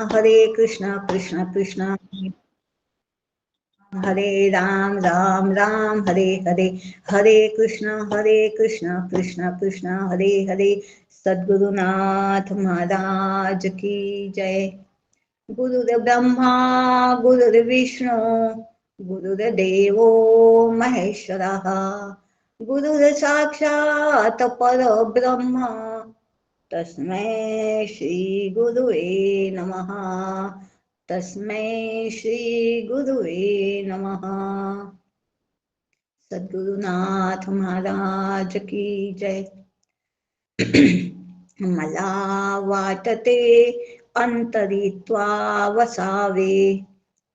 हरे कृष्ण कृष्ण कृष्ण हरे राम राम राम हरे हरे, हरे कृष्ण कृष्ण कृष्ण हरे हरे। सद्गुरुनाथ महाराज की जय। गुरुर्ब्रह्मा गुरुर्विष्णू गुरुर्देवो महेश्वरः, गुरुर्साक्षात् परब्रह्म तस्मै श्री गुरुवे नमः, तस्मै श्री गुरुवे नमः। सद्गुरुनाथ महाराज की जय। मला वाटते अंतरित्वा वसावे,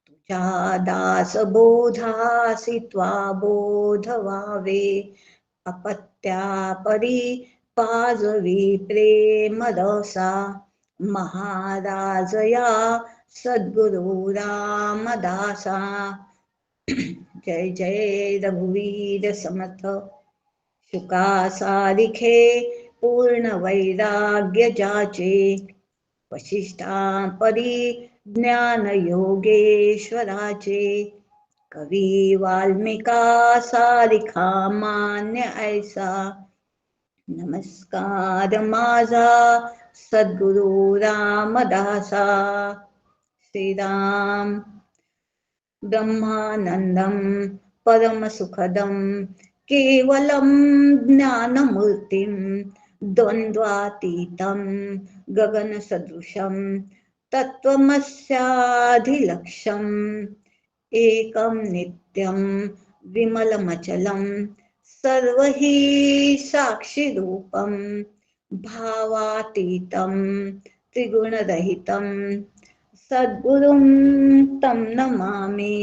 तुझ्या दास बोधासी त्वा बोध व्हावे। अपत्या परी पाजवी प्रेम रसा, महाराज या सद्गुरु रामदासा। जय जय रघुवीर समर्थ, शुका सारिखे पूर्ण वैराग्य जाचे। वशिष्ठा परी ज्ञान योगेश्वराचे, कवी वाल्मिका सारिखा मान्य ऐसा। नमस्कार माझा सद्गुरु रामदासा। श्रीराम ब्रह्मानंदं परमसुखदं केवलं ज्ञानमूर्तिं, द्वन्द्वातीतं गगनसदृशं तत्त्वमस्याधिलक्ष्यम्। एकं नित्यं विमलमचलं सर्वहि साक्षिरूपं, भावातीतं त्रिगुणरहितं सद्गुरुं तं नमामि,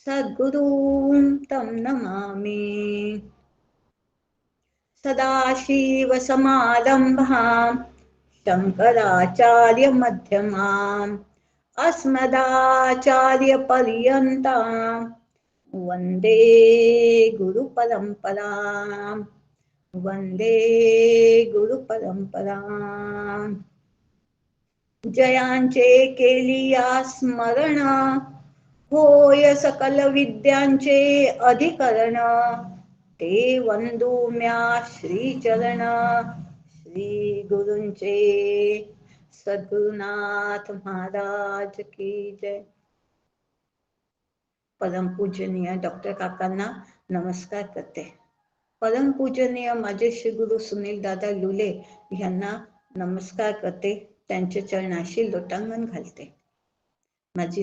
सद्गुरुं तं नमामि। सदाशिवसमारम्भां शङ्कराचार्यमध्यमाम् अस्मदाचार्यपर्यन्तां वन्दे गुरुपरम्परां, वन्दे गुरुपरम्परां। जयांचे केलिया स्मरण, होय सकल विद्यांचे अधिकरण। ते वंदू म्या श्रीचरण, श्री गुरूंचे। सद्गुरुनाथ महाराज की जय। परमपूजनीय डॉक्टर काकांना नमस्कार करते। परमपूजनीय माझे श्री गुरु सुनील दादा लुले यांना नमस्कार करते, त्यांचे चरणाशी लोटांगण घालते। माझी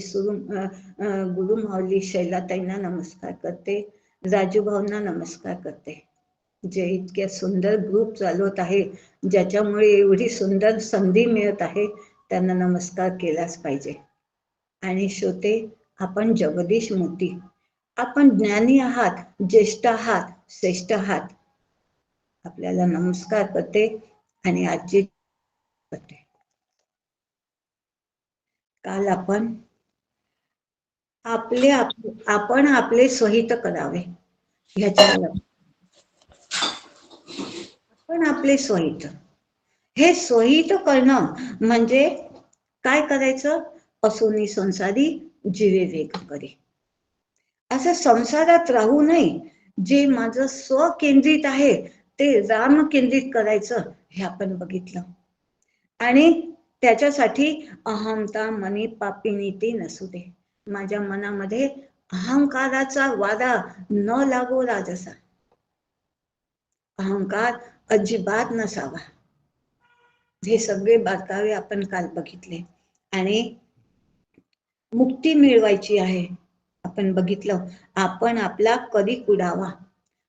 गुरु माऊली शैलाताईंना नमस्कार करते, राजू भाऊंना नमस्कार करते। जे इतके सुंदर ग्रुप चालवत आहे, ज्याच्यामुळे एवढी सुंदर संधी मिळत आहे, त्यांना नमस्कार केलाच पाहिजे। आणि श्रोते, आपण जगदीश मोती, आपण ज्ञानी आहात, ज्येष्ठ आहात, श्रेष्ठ आहात। आपल्याला नमस्कार करते आणि आजची करते। काल आपण आपले स्वहित करावे ह्याच्यावर, आपण आपले स्वहित, हे स्वहित करणं म्हणजे काय करायचं? असोनी संसारी जीवे वेग करे, असं संसारात राहू नये। जे माझं स्वकेंद्रित आहे ते राम केंद्रित करायचं, हे आपण बघितलं। आणि त्याच्यासाठी अहंता मनी पापिनीती नसू दे, माझ्या मनामध्ये अहंकाराचा वादा न लागो राजसा, अहंकार अजिबात नसावा। हे सगळे बारकावे आपण काल बघितले। आणि मुक्ती मिळवायची आहे, आपण बघितलं। आपण आपला कधी कुडावा,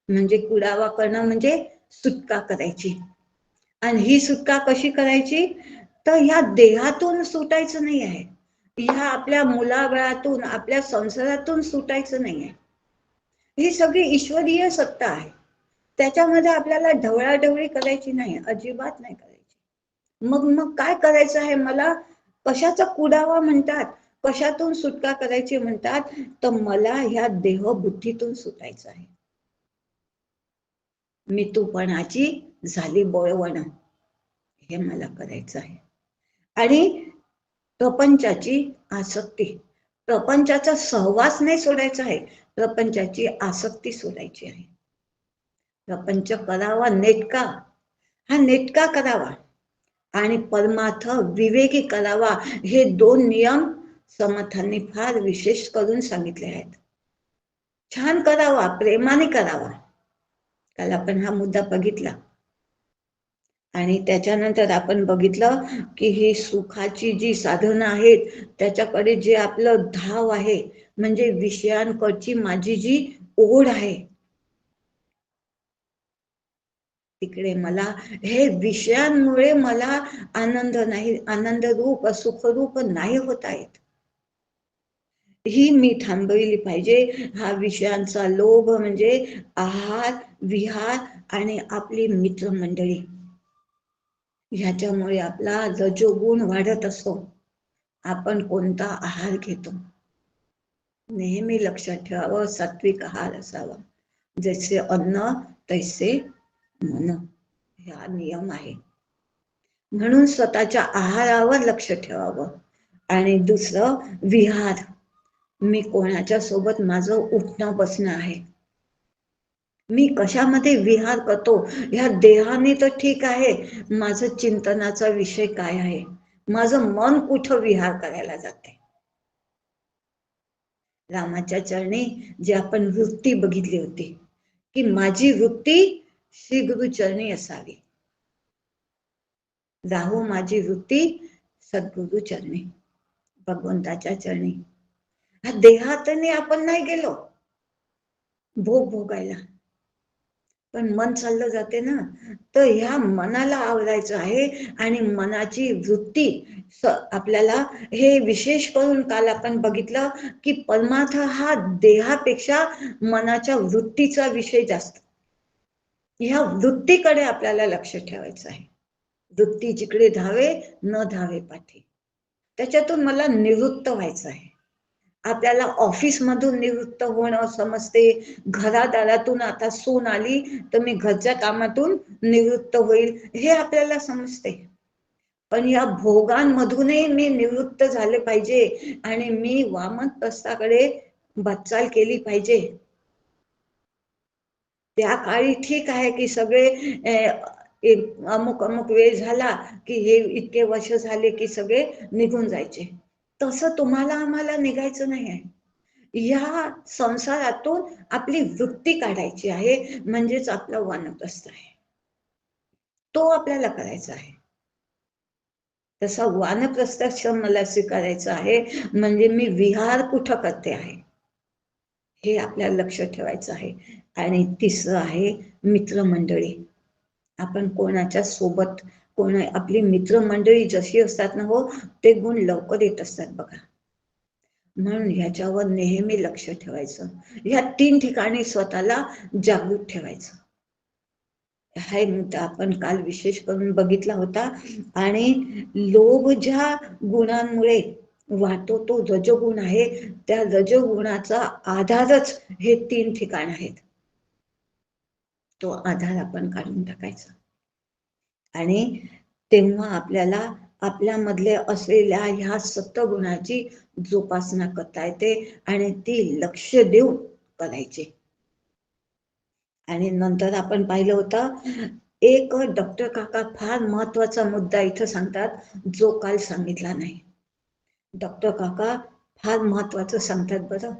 म्हणजे कुडावा करणं म्हणजे सुटका करायची। आणि ही सुटका कशी करायची? तर ह्या देहातून सुटायचं नाही आहे, ह्या आपल्या मुलाबाळातून, आपल्या संसारातून सुटायचं नाही आहे। ही सगळी ईश्वरीय सत्ता आहे, त्याच्यामध्ये आपल्याला ढवळाढवळी करायची नाही, अजिबात नाही करायची। मग काय करायचं आहे मला? कशाचा कुडावा म्हणतात, कशातून सुटका करायची म्हणतात? तर मला ह्या देहबुद्धीतून सुटायचं आहे। मी तूपणाची झाली बोळवण, हे मला करायचं आहे। आणि प्रपंचाची आसक्ती, प्रपंचाचा सहवास नाही सोडायचा आहे, प्रपंचाची आसक्ती सोडायची आहे. प्रपंच करावा नेटका, हा नेटका करावा आणि परमार्थ विवेकी करावा. हे दोन नियम समर्थांनी फार विशेष करून सांगितले आहेत. छान करावा, प्रेमाने करावा. काल आपण हा मुद्दा बघितला आणि त्याच्यानंतर आपण बघितलं की ही सुखाची जी साधनं आहेत त्याच्याकडे जे आपलं धाव आहे, म्हणजे विषयांकडची माझी जी ओढ आहे, तिकडे मला हे विषयांमुळे मला आनंद नाही, आनंद रूप सुखरूप नाही होत आहेत, ही मी थांबवली पाहिजे. हा विषयांचा लोभ म्हणजे आहार विहार आणि आपली मित्रमंडळी, ह्याच्यामुळे आपला रजोगुण वाढत असतो. आपण कोणता आहार घेतो नेहमी लक्षात ठेवावं. सात्विक आहार असावा, जसे अन्न तैसे मन, हा नियम आहे. म्हणून स्वतःच्या आहारावर लक्ष ठेवावं. आणि दुसरं विहार, मी कोणाच्या सोबत माझं उठणं बसणं आहे, मी कशामध्ये विहार करतो. ह्या देहाने तर ठीक आहे, माझं चिंतनाचा विषय काय आहे, माझं मन कुठं विहार करायला जाते. रामाच्या चरणी जे आपण वृत्ती बघितली होती की माझी वृत्ती श्री गुरु चरणी असावी, राहो माझी वृत्ती सद्गुरु चरणी, भगवंताच्या चरणी. हा देहातने आपण नाही गेलो भोग भोगायला, पण मन चाललं जाते ना. तर ह्या मनाला आवरायचं आहे आणि मनाची वृत्ती आपल्याला हे विशेष करून काल आपण बघितलं की परमार्थ हा देहापेक्षा मनाच्या वृत्तीचा विषय जास्त. ह्या वृत्तीकडे आपल्याला लक्ष ठेवायचं आहे. वृत्ती जिकडे धावे न धावे पाठी, त्याच्यातून मला निवृत्त व्हायचं आहे. आपल्याला ऑफिस मधून निवृत्त होणं समजते, घरादारातून आता सून आली तर मी घरच्या कामातून निवृत्त होईल हे आपल्याला समजते, पण या भोगांमधूनही मी निवृत्त झाले पाहिजे आणि मी वामनप्रस्थाकडे वाटचाल केली पाहिजे. त्या काळी ठीक आहे की सगळे एक अमुक अमुक वेळ झाला की हे इतके वर्ष झाले की सगळे निघून जायचे. तसं तुम्हाला आम्हाला निघायचं नाही आहे. या संसारातून आपली वृत्ती काढायची आहे, म्हणजेच आपला वानप्रस्थ आहे, तो आपल्याला करायचा आहे. तसा वानप्रस्थाश्रम मला स्वीकारायचा आहे, म्हणजे मी विहार कुठं करते आहे हे आपल्याला लक्ष ठेवायचं आहे. आणि तिसरं आहे मित्रमंडळी. आपण कोणाच्या सोबत आपली मित्रमंडळी जशी असतात ना हो, ते गुण लवकर येत असतात बघा. म्हणून ह्याच्यावर नेहमी लक्ष ठेवायचं. ह्या 3 ठिकाणी स्वतःला जागृत ठेवायचं. हा मुद्दा आपण काल विशेष करून बघितला होता. आणि लोभ ज्या गुणांमुळे वाहतो तो रजोगुण आहे, त्या रजोगुणाचा आधारच हे 3 ठिकाण आहेत. तो आधार आपण काढून टाकायचा आणि तेव्हा आपल्याला आपल्यामधले असलेल्या ह्या सत्वगुणाची जोपासना करता येते आणि ती लक्ष देऊन करायची. आणि नंतर आपण पाहिलं होतं एक डॉक्टर काका फार महत्वाचा मुद्दा इथं सांगतात, जो काल सांगितला नाही. डॉक्टर काका फार महत्वाचं सांगतात बरं,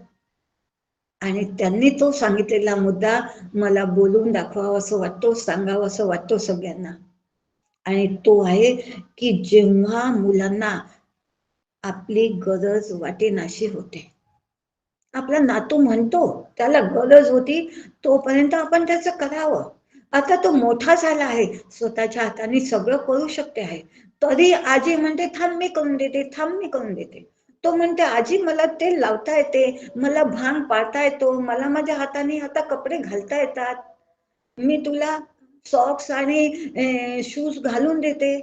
आणि त्यांनी तो सांगितलेला मुद्दा मला बोलून दाखवावं असं वाटतो, सांगावं असं वाटतो सगळ्यांना. आणि तो आहे की जेव्हा मुलांना आपली गरज वाटेनाशी होते, आपला नातू म्हणतो त्याला गरज होती तोपर्यंत आपण त्याचं करावं. आता तो मोठा झाला आहे, स्वतःच्या हाताने सगळं करू शकते आहे, तरी आजी म्हणते थांब मी करून देते, थांब मी करून देते. तो म्हणते आजी मला तेल लावता येते, मला भांग पाडता येतो, मला माझ्या हाताने आता कपडे घालता येतात, मी तुला सॉक्स आणि शूज घालून देते.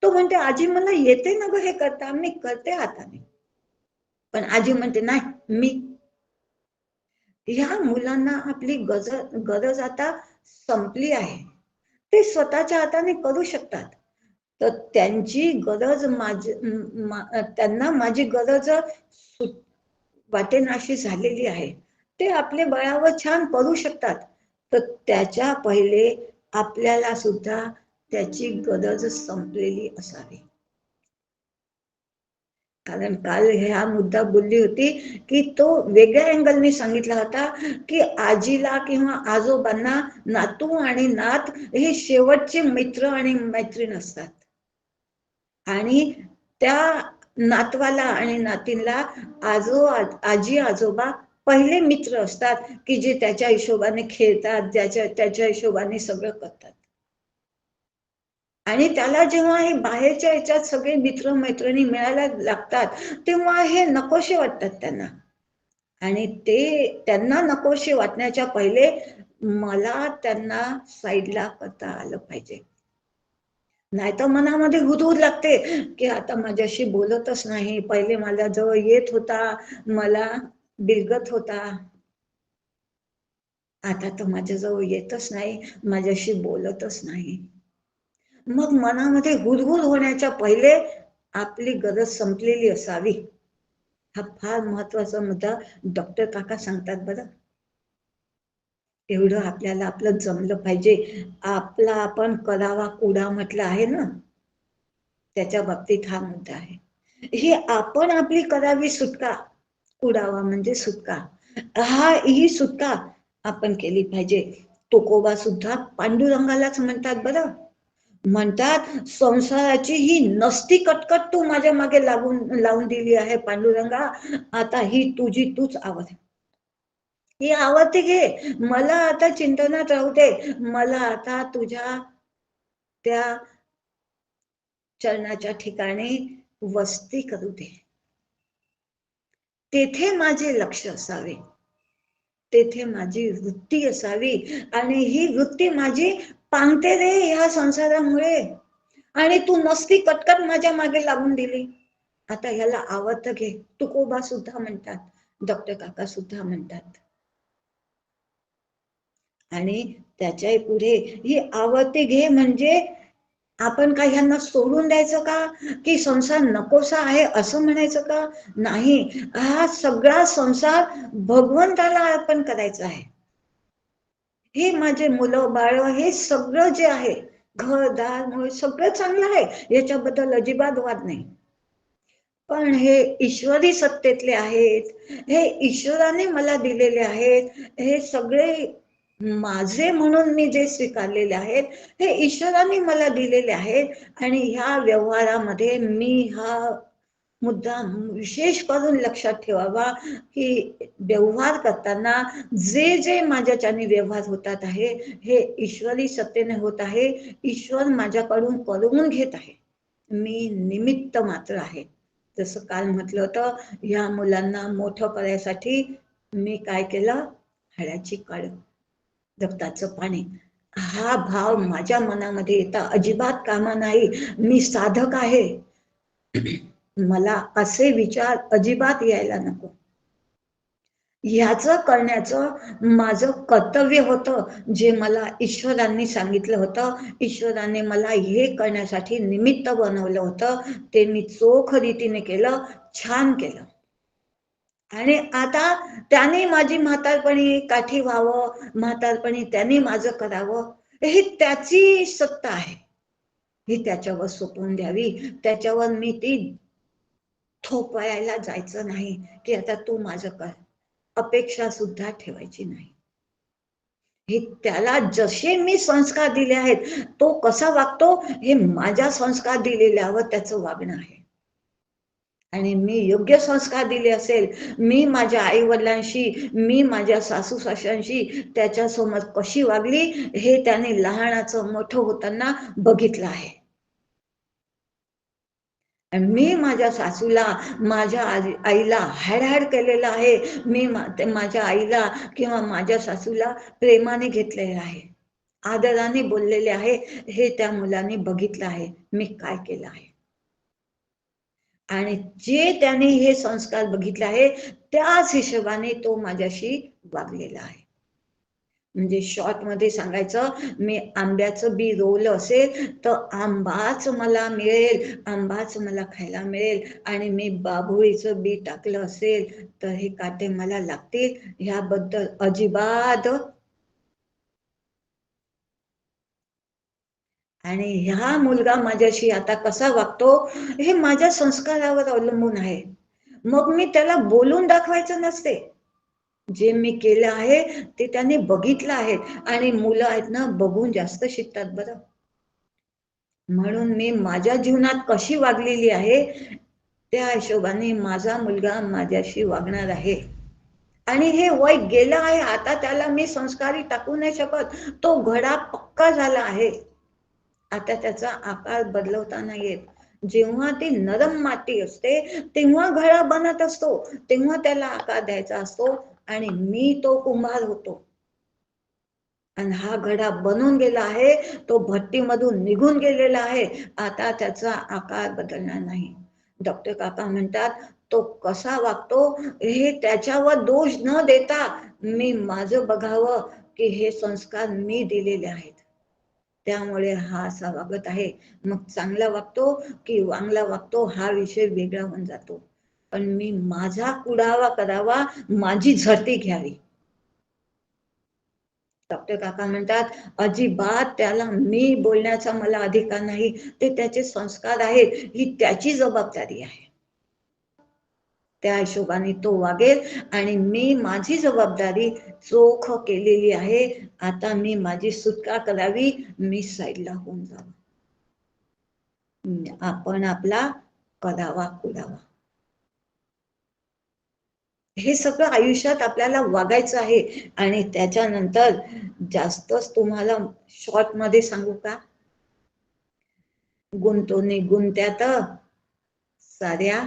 तो म्हणते आजी मला येते ना ग हे करता, मी करते हाताने. पण आजी म्हणते नाही मी. ह्या मुलांना आपली गरज आता संपली आहे, ते स्वतःच्या हाताने करू शकतात. तर त्यांची गरज त्यांना माझी गरज वाटेनाशी झालेली आहे, ते आपले बळावर छान करू शकतात, तर त्याच्या पहिले आपल्याला सुद्धा त्याची गरज संपलेली असावी. कारण काल ह्या मुद्दा बोलली होती की तो वेगळ्या अँगलने सांगितला होता की आजीला किंवा आजोबांना नातू आणि नात हे शेवटचे मित्र आणि मैत्रीण असतात, आणि त्या नातवाला आणि नातींला आजी आजोबा पहिले मित्र असतात की जे त्याच्या हिशोबाने खेळतात, त्याच्या हिशोबाने सगळं करतात. आणि त्याला जेव्हा हे बाहेरच्या ह्याच्यात सगळे मित्र मैत्रिणी मिळायला लागतात तेव्हा हे नकोशे वाटतात त्यांना, आणि ते त्यांना नकोशे वाटण्याच्या पहिले मला त्यांना साईडला करता आलं पाहिजे. नाही तर मनामध्ये हुदहुद लागते की आता माझ्याशी बोलतच नाही, पहिले माझ्या जवळ येत होता, मला बिलगत होता, आता तर माझ्याजवळ येतच नाही, माझ्याशी बोलतच नाही. मग मनामध्ये हुदहुद होण्याच्या पहिले आपली गरज संपलेली असावी. हा फार महत्वाचा मुद्दा डॉक्टर काका सांगतात बरं. एवढं आपल्याला आपलं जमलं पाहिजे. आपला आपण करावा कुडा म्हटलं आहे ना, त्याच्या बाबतीत हा मुद्दा आहे. ही आपण आपली करावी सुटका, कुडावा म्हणजे सुटका, ही सुटका आपण केली पाहिजे. तुकोबा सुद्धा पांडुरंगालाच म्हणतात बरं. म्हणतात संसाराची ही नसती कटकट तू माझ्या मागे लावून दिली आहे पांडुरंगा, आता ही तुझी तूच आवड, ही आवडती घे, मला आता चिंतनात राहू दे, मला आता तुझ्या त्या चरणाच्या ठिकाणी वस्ती करू दे, तेथे माझे लक्ष असावे, तेथे माझी वृत्ती असावी, आणि ही वृत्ती माझी पांगते रे ह्या संसारामुळे, आणि तू नसती कटकट माझ्या मागे लागून दिली, आता ह्याला आवडतं घे. तुकोबा सुद्धा म्हणतात, डॉक्टर काका सुद्धा म्हणतात. आणि त्याच्या पुढे ही आवडती घे म्हणजे आपण काय ह्यांना सोडून द्यायचं का, की संसार नकोसा आहे असं म्हणायचं का? नाही, हा सगळा संसार भगवंताला अर्पण करायचा आहे. हे माझे मुलं बाळ हे सगळं जे आहे, घरदार सगळं चांगलं आहे, याच्याबद्दल अजिबात वाद नाही, पण हे ईश्वरी सत्तेतले आहेत, हे ईश्वराने मला दिलेले आहेत, हे सगळे माझे म्हणून मी जे स्वीकारलेले आहेत, हे ईश्वराने मला दिलेले आहेत, आणि ह्या व्यवहारामध्ये मी हा मुद्दा विशेष करून लक्षात ठेवावा की व्यवहार करताना जे जे माझ्याच्याने व्यवहार होतात आहे, हे ईश्वरी सत्तेने होत आहे, ईश्वर माझ्याकडून करून घेत आहे, मी निमित्त मात्र आहे. जसं काल म्हटलं होतं, ह्या मुलांना मोठं करायसाठी मी काय केलं, हळ्याची काळ, रक्ताचं पाणी, हा भाव माझ्या मनामध्ये येता अजिबात कामा नाही. मी साधक आहे, मला असे विचार अजिबात यायला नको. ह्याचं करण्याचं माझं कर्तव्य होतं, जे मला ईश्वरांनी सांगितलं होतं, ईश्वराने मला हे करण्यासाठी निमित्त बनवलं होतं, ते मी चोख रीतीने केलं, छान केलं. आणि आता त्याने माझी म्हातारपणी काठी व्हावं, म्हातारपणी त्याने माझं करावं, ही त्याची सत्ता आहे, ही त्याच्यावर सोपवून द्यावी. त्याच्यावर मी ती थोपायला जायचं नाही की आता तू माझं कर, अपेक्षा सुद्धा ठेवायची नाही. हे त्याला जसे मी संस्कार दिले आहेत, तो कसा वागतो हे माझ्या संस्कार दिलेल्यावर त्याचं वागणं आहे. आणि मी योग्य संस्कार दिले असेल, मी माझ्या आई वडिलांशी, मी माझ्या सासू सासऱ्यांशी त्याच्यासमोर कशी वागली हे त्याने लहानाचं मोठं होताना बघितलं आहे. मी माझ्या सासूला, माझ्या आईला हाड केलेलं आहे, मी माझ्या आईला किंवा माझ्या सासूला प्रेमाने घेतलेलं आहे, आदराने बोललेले आहे, हे त्या मुलाने बघितलं आहे मी काय केलं आहे. आणि जे त्याने हे संस्कार बघितले आहे त्याच हिशोबाने तो माझ्याशी वागलेला आहे. म्हणजे शॉर्ट मध्ये सांगायचं, मी आंब्याचं बी रोवलं असेल तर आंबाच मला मिळेल, आंबाच मला खायला मिळेल. आणि मी बाभुळीचं बी टाकलं असेल तर हे काटे मला लागतील, ह्याबद्दल अजिबात. आणि ह्या मुलगा माझ्याशी आता कसा वागतो हे माझ्या संस्कारावर अवलंबून आहे. मग मी त्याला बोलून दाखवायचं नसते, जे मी केलं आहे ते त्याने बघितलं आहे. आणि मुलं आहेत ना, बघून जास्त शिकतात बरं. म्हणून मी माझ्या जीवनात कशी वागलेली आहे त्या हिशोबाने माझा मुलगा माझ्याशी वागणार आहे. आणि हे वय गेलं आहे, आता त्याला मी संस्कारी टाकू नाही शकत. तो घडा पक्का झाला आहे, आता त्याचा आकार बदलवता नाही येत. जेव्हा ती नरम माती असते तेव्हा घडा बनत असतो, तेव्हा त्याला आकार द्यायचा असतो. आणि मी तो कुंभार होतो आणि हा घडा बनून गेला आहे, तो भट्टीमधून निघून गेलेला आहे, आता त्याचा आकार बदलणार नाही. डॉक्टर काका म्हणतात, तो कसा वागतो हे त्याच्यावर दोष न देता मी माझं बघावं की हे संस्कार मी दिलेले आहेत, त्यामुळे हा असा वागत आहे. मग चांगला वागतो की वांगला वागतो हा विषय वेगळा होऊन जातो. पण मी माझा कुडावा करावा, माझी झडती घ्यावी. डॉक्टर काका म्हणतात, अजिबात त्याला मी बोलण्याचा मला अधिकार नाही, ते त्याचे संस्कार आहेत, ही त्याची जबाबदारी आहे. त्या हिशोबाने तो वागेल आणि मी माझी जबाबदारी चोख केलेली आहे. आता मी माझी सुटका करावी, मी साईडला होऊन जावं. आपण आपला करावा कुडावा. हे सगळं आयुष्यात आपल्याला वागायचं आहे. आणि त्याच्यानंतर जास्तच तुम्हाला शॉर्ट मध्ये सांगू का, गुंतोनी गुंत्यात साऱ्या,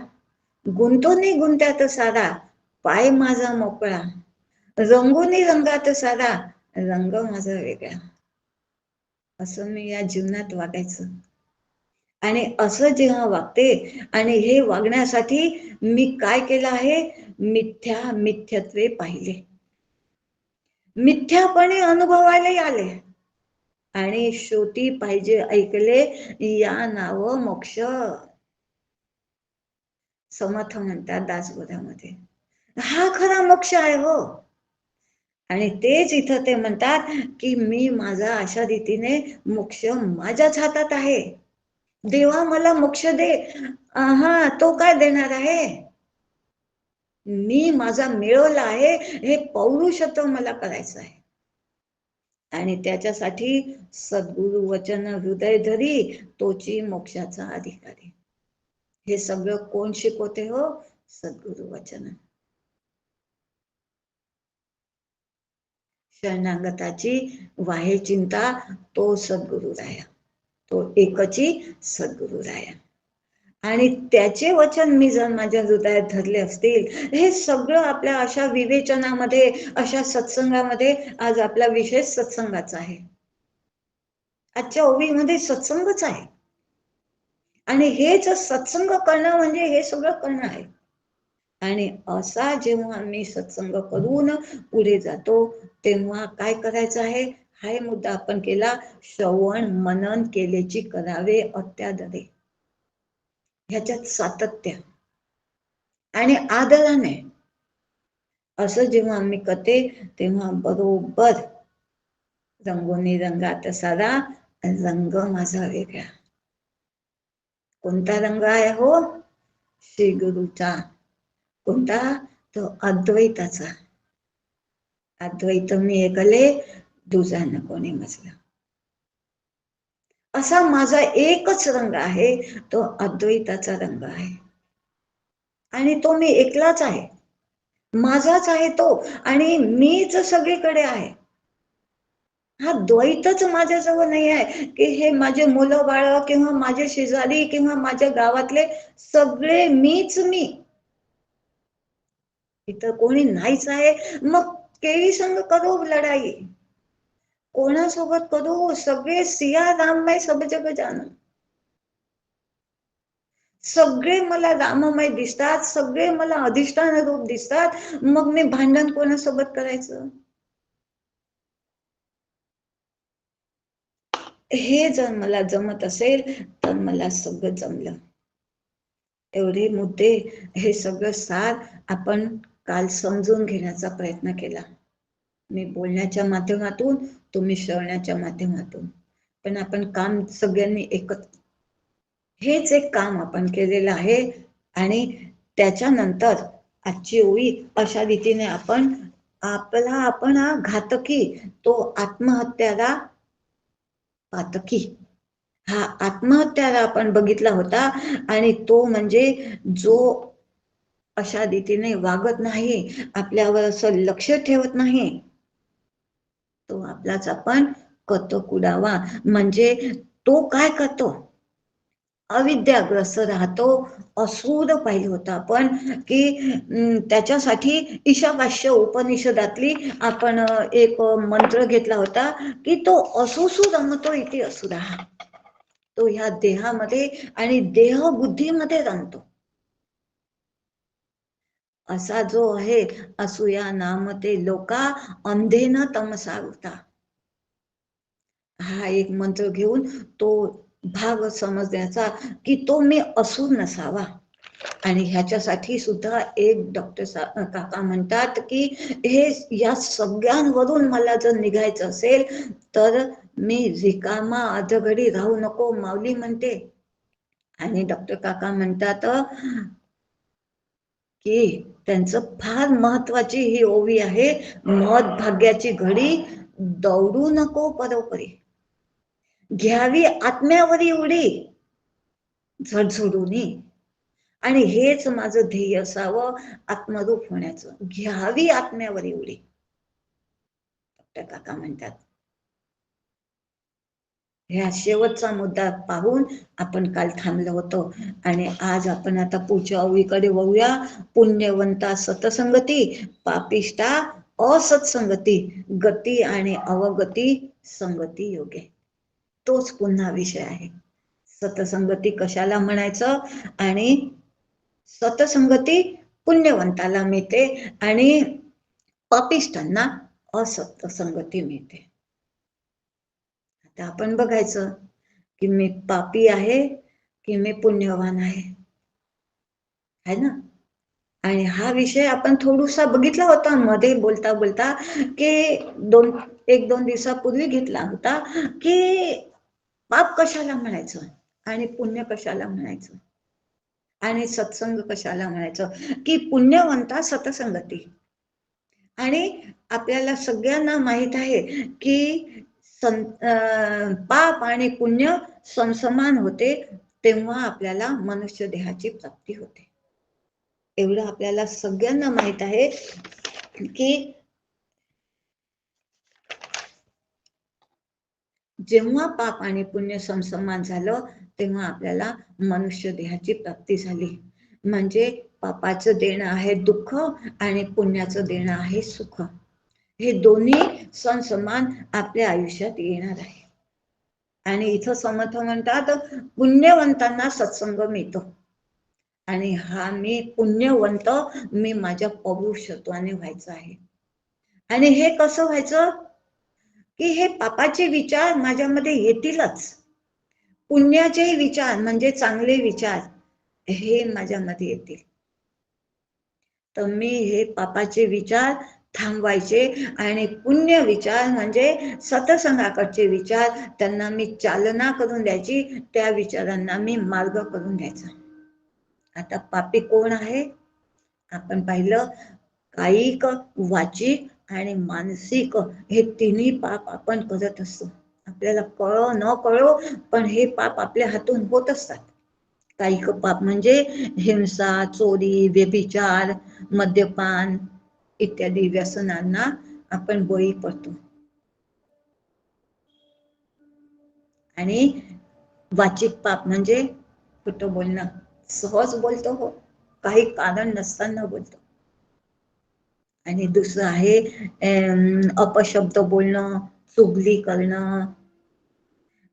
गुंतोनी गुंत्यात सारा पाय माझा मोकळा, रंगोनी रंगात सारा रंग माझा वेगळा. असं मी या जीवनात वागायचं. आणि असं जेव्हा वागते आणि हे वागण्यासाठी मी काय केलं आहे, मिथ्यात्वे पाहिले, मिथ्यापणे अनुभवायलाही आले. आणि शेवटी पाहिजे ऐकले, या नाव मोक्ष. समर्थ म्हणतात दासबोधामध्ये, हा खरा मोक्ष आहे हो. आणि तेच इथं ते म्हणतात की मी माझा अशा रीतीने मोक्ष माझ्याच हातात आहे. देवा मला मोक्ष दे, हा तो काय देणार आहे, मी माझा मिळवला आहे हे पौरुषत्व मला करायचं आहे. आणि त्याच्यासाठी सद्गुरु वचन हृदय धरी तोची मोक्षाचा अधिकारी. हे सगळं कोण शिकवते हो, सद्गुरु वचन. शरणागताची वाहे चिंता तो सद्गुरु राया, तो एकची सद्गुरु राया. आणि त्याचे वचन मी जर माझ्या हृदयात धरले असतील, हे सगळं आपल्या अशा विवेचनामध्ये, अशा सत्संगामध्ये, आज आपला विषय सत्संगाचा आहे. आजच्या ओवीमध्ये सत्संगच आहे. आणि हेच सत्संग करणं म्हणजे हे सगळं करणं आहे. आणि असा जेव्हा मी सत्संग करून पुढे जातो तेव्हा काय करायचं आहे, हा मुद्दा आपण केला, श्रवण मनन केलेची करावे अत्यादरे. ह्याच्यात सातत्य आणि आदराने असं जेव्हा आम्ही करते तेव्हा बरोबर रंगोनी रंगात सारा रंग माझा वेगळा. कोणता रंग आहे हो, श्री गुरुचा. कोणता, तो अद्वैताचा. अद्वैत मी एकले, दुजा न कोणी मजला. असा माझा एकच रंग आहे, तो अद्वैताचा रंग आहे. आणि तो मी एकलाच आहे, माझाच आहे तो. आणि मीच सगळीकडे आहे. हा द्वैतच माझ्याजवळ नाही आहे की हे माझे मुलं बाळ किंवा माझे शेजारी किंवा माझ्या गावातले सगळे मीच मी. इथं कोणी नाहीच आहे. मग केळी संग करो लढाई, कोणासोबत करू, सगळे सिया राम मैं सब जग जाणं. सगळे मला राममय दिसतात, सगळे मला अधिष्ठान रूप दिसतात, मग मी भांडण कोणासोबत करायचं. हे जर मला जमत असेल तर मला सगळं जमलं. एवढे मुद्दे, हे सगळं सार आपण काल समजून घेण्याचा प्रयत्न केला. मी बोलण्याच्या माध्यमातून, तुम्ही श्रवण्याच्या माध्यमातून, पण आपण काम सगळ्यांनी एकत्र, हेच एक काम आपण केलेलं आहे. आणि त्याच्यानंतर आजची ओळी अशा रीतीने आपण आपण घातकी, तो आत्महत्याला पातकी, हा आत्महत्याला आपण बघितला होता. आणि तो म्हणजे जो अशा रीतीने वागत नाही, आपल्यावर असं लक्ष ठेवत नाही, तो आपलाच आपण करतो कुडावा. म्हणजे तो काय करतो, अविद्याग्रस्त राहतो. असूर पाहिलं होतं आपण की त्याच्यासाठी ईशावास्य उपनिषदातली आपण एक मंत्र घेतला होता की तो असुसु रमतो इथे असुरा, तो ह्या देहामध्ये आणि देह बुद्धीमध्ये रमतो. असा जो आहे, असूया नाम ते लोका अंधेन तमसा होता. हा एक मंत्र घेऊन तो भाग समजण्याचा की तो मी असुर नसावा. आणि ह्याच्यासाठी सुद्धा एक डॉक्टर काका म्हणतात की हे या सगळ्यांवरून मला जर निघायचं असेल तर मी रिकामा अधघडी राहू नको, माऊली म्हणते. आणि डॉक्टर काका म्हणतात की त्यांचं फार महत्वाची ही ओवी आहे, मत भाग्याची घडी, दौडू नको परोपरी, घ्यावी आत्म्यावरी उडी झडझडूनी. आणि हेच माझं ध्येय असावं, आत्मरूप होण्याचं, घ्यावी आत्म्यावरी उडी, डॉक्टर काका म्हणतात. ह्या शेवटचा मुद्दा पाहून आपण काल थांबलो होतो. आणि आज आपण आता पुढच्या ओळीकडे वळूया. पुण्यवंता सतसंगती, पापिष्टा असत्संगती, गती आणि अवगती संगती योगे. तोच पुन्हा विषय आहे. सतसंगती कशाला म्हणायचं, आणि सतसंगती पुण्यवंताला मिळते आणि पापिष्टांना असत्संगती मिळते. आता आपण बघायचं की मी पापी आहे की मी पुण्यवान आहे ना. आणि हा विषय आपण थोडासा बघितला होता मध्ये बोलता बोलता की एक दोन दिवसापूर्वी घेतला होता की पाप कशाला म्हणायचं आणि पुण्य कशाला म्हणायचं आणि सत्संग कशाला म्हणायचं. की पुण्यवंता सतसंगती, आणि आपल्याला सगळ्यांना माहित आहे की पाप आणि पुण्य समसमान होते तेव्हा आपल्याला मनुष्य देहाची प्राप्ती होते. एवढं आपल्याला सगळ्यांना माहित आहे की जेव्हा पाप आणि पुण्य समसमान झालं तेव्हा आपल्याला मनुष्य देहाची प्राप्ती झाली. म्हणजे पापाचं देणं आहे दुःख आणि पुण्याचं देणं आहे सुख. हे दोन्ही समसमान आपल्या आयुष्यात येणार आहे. आणि इथं समर्थ म्हणतात पुण्यवंतांना सत्संग मिळतो. आणि हा मी पुण्यवंत, मी माझ्या पौरुषत्वाने व्हायचं आहे. आणि हे कसं व्हायचं की हे पापाचे विचार माझ्यामध्ये येतीलच, पुण्याचे विचार म्हणजे चांगले विचार हे माझ्यामध्ये येतील. तर मी हे पापाचे विचार थांबवायचे आणि पुण्य विचार म्हणजे सतसंगाकडचे विचार त्यांना मी चालना करून द्यायची, त्या विचारांना मी मार्ग करून द्यायचा. आता पापी कोण आहे आपण पाहिलं, कायिक, वाचिक आणि मानसिक हे तिन्ही पाप आपण करत असतो. आपल्याला कळो न कळो पण हे पाप आपल्या हातून होत असतात. कायिक पाप म्हणजे हिंसा, चोरी, व्यभिचार, मद्यपान इत्यादी व्यसनांना आपण बळी पडतो. आणि वाचिक पाप म्हणजे खोटं बोलणं, सहज बोलतो हो, काही कारण नसताना बोलतो. आणि दुसरं आहे अपशब्द बोलणं, चुगली करणं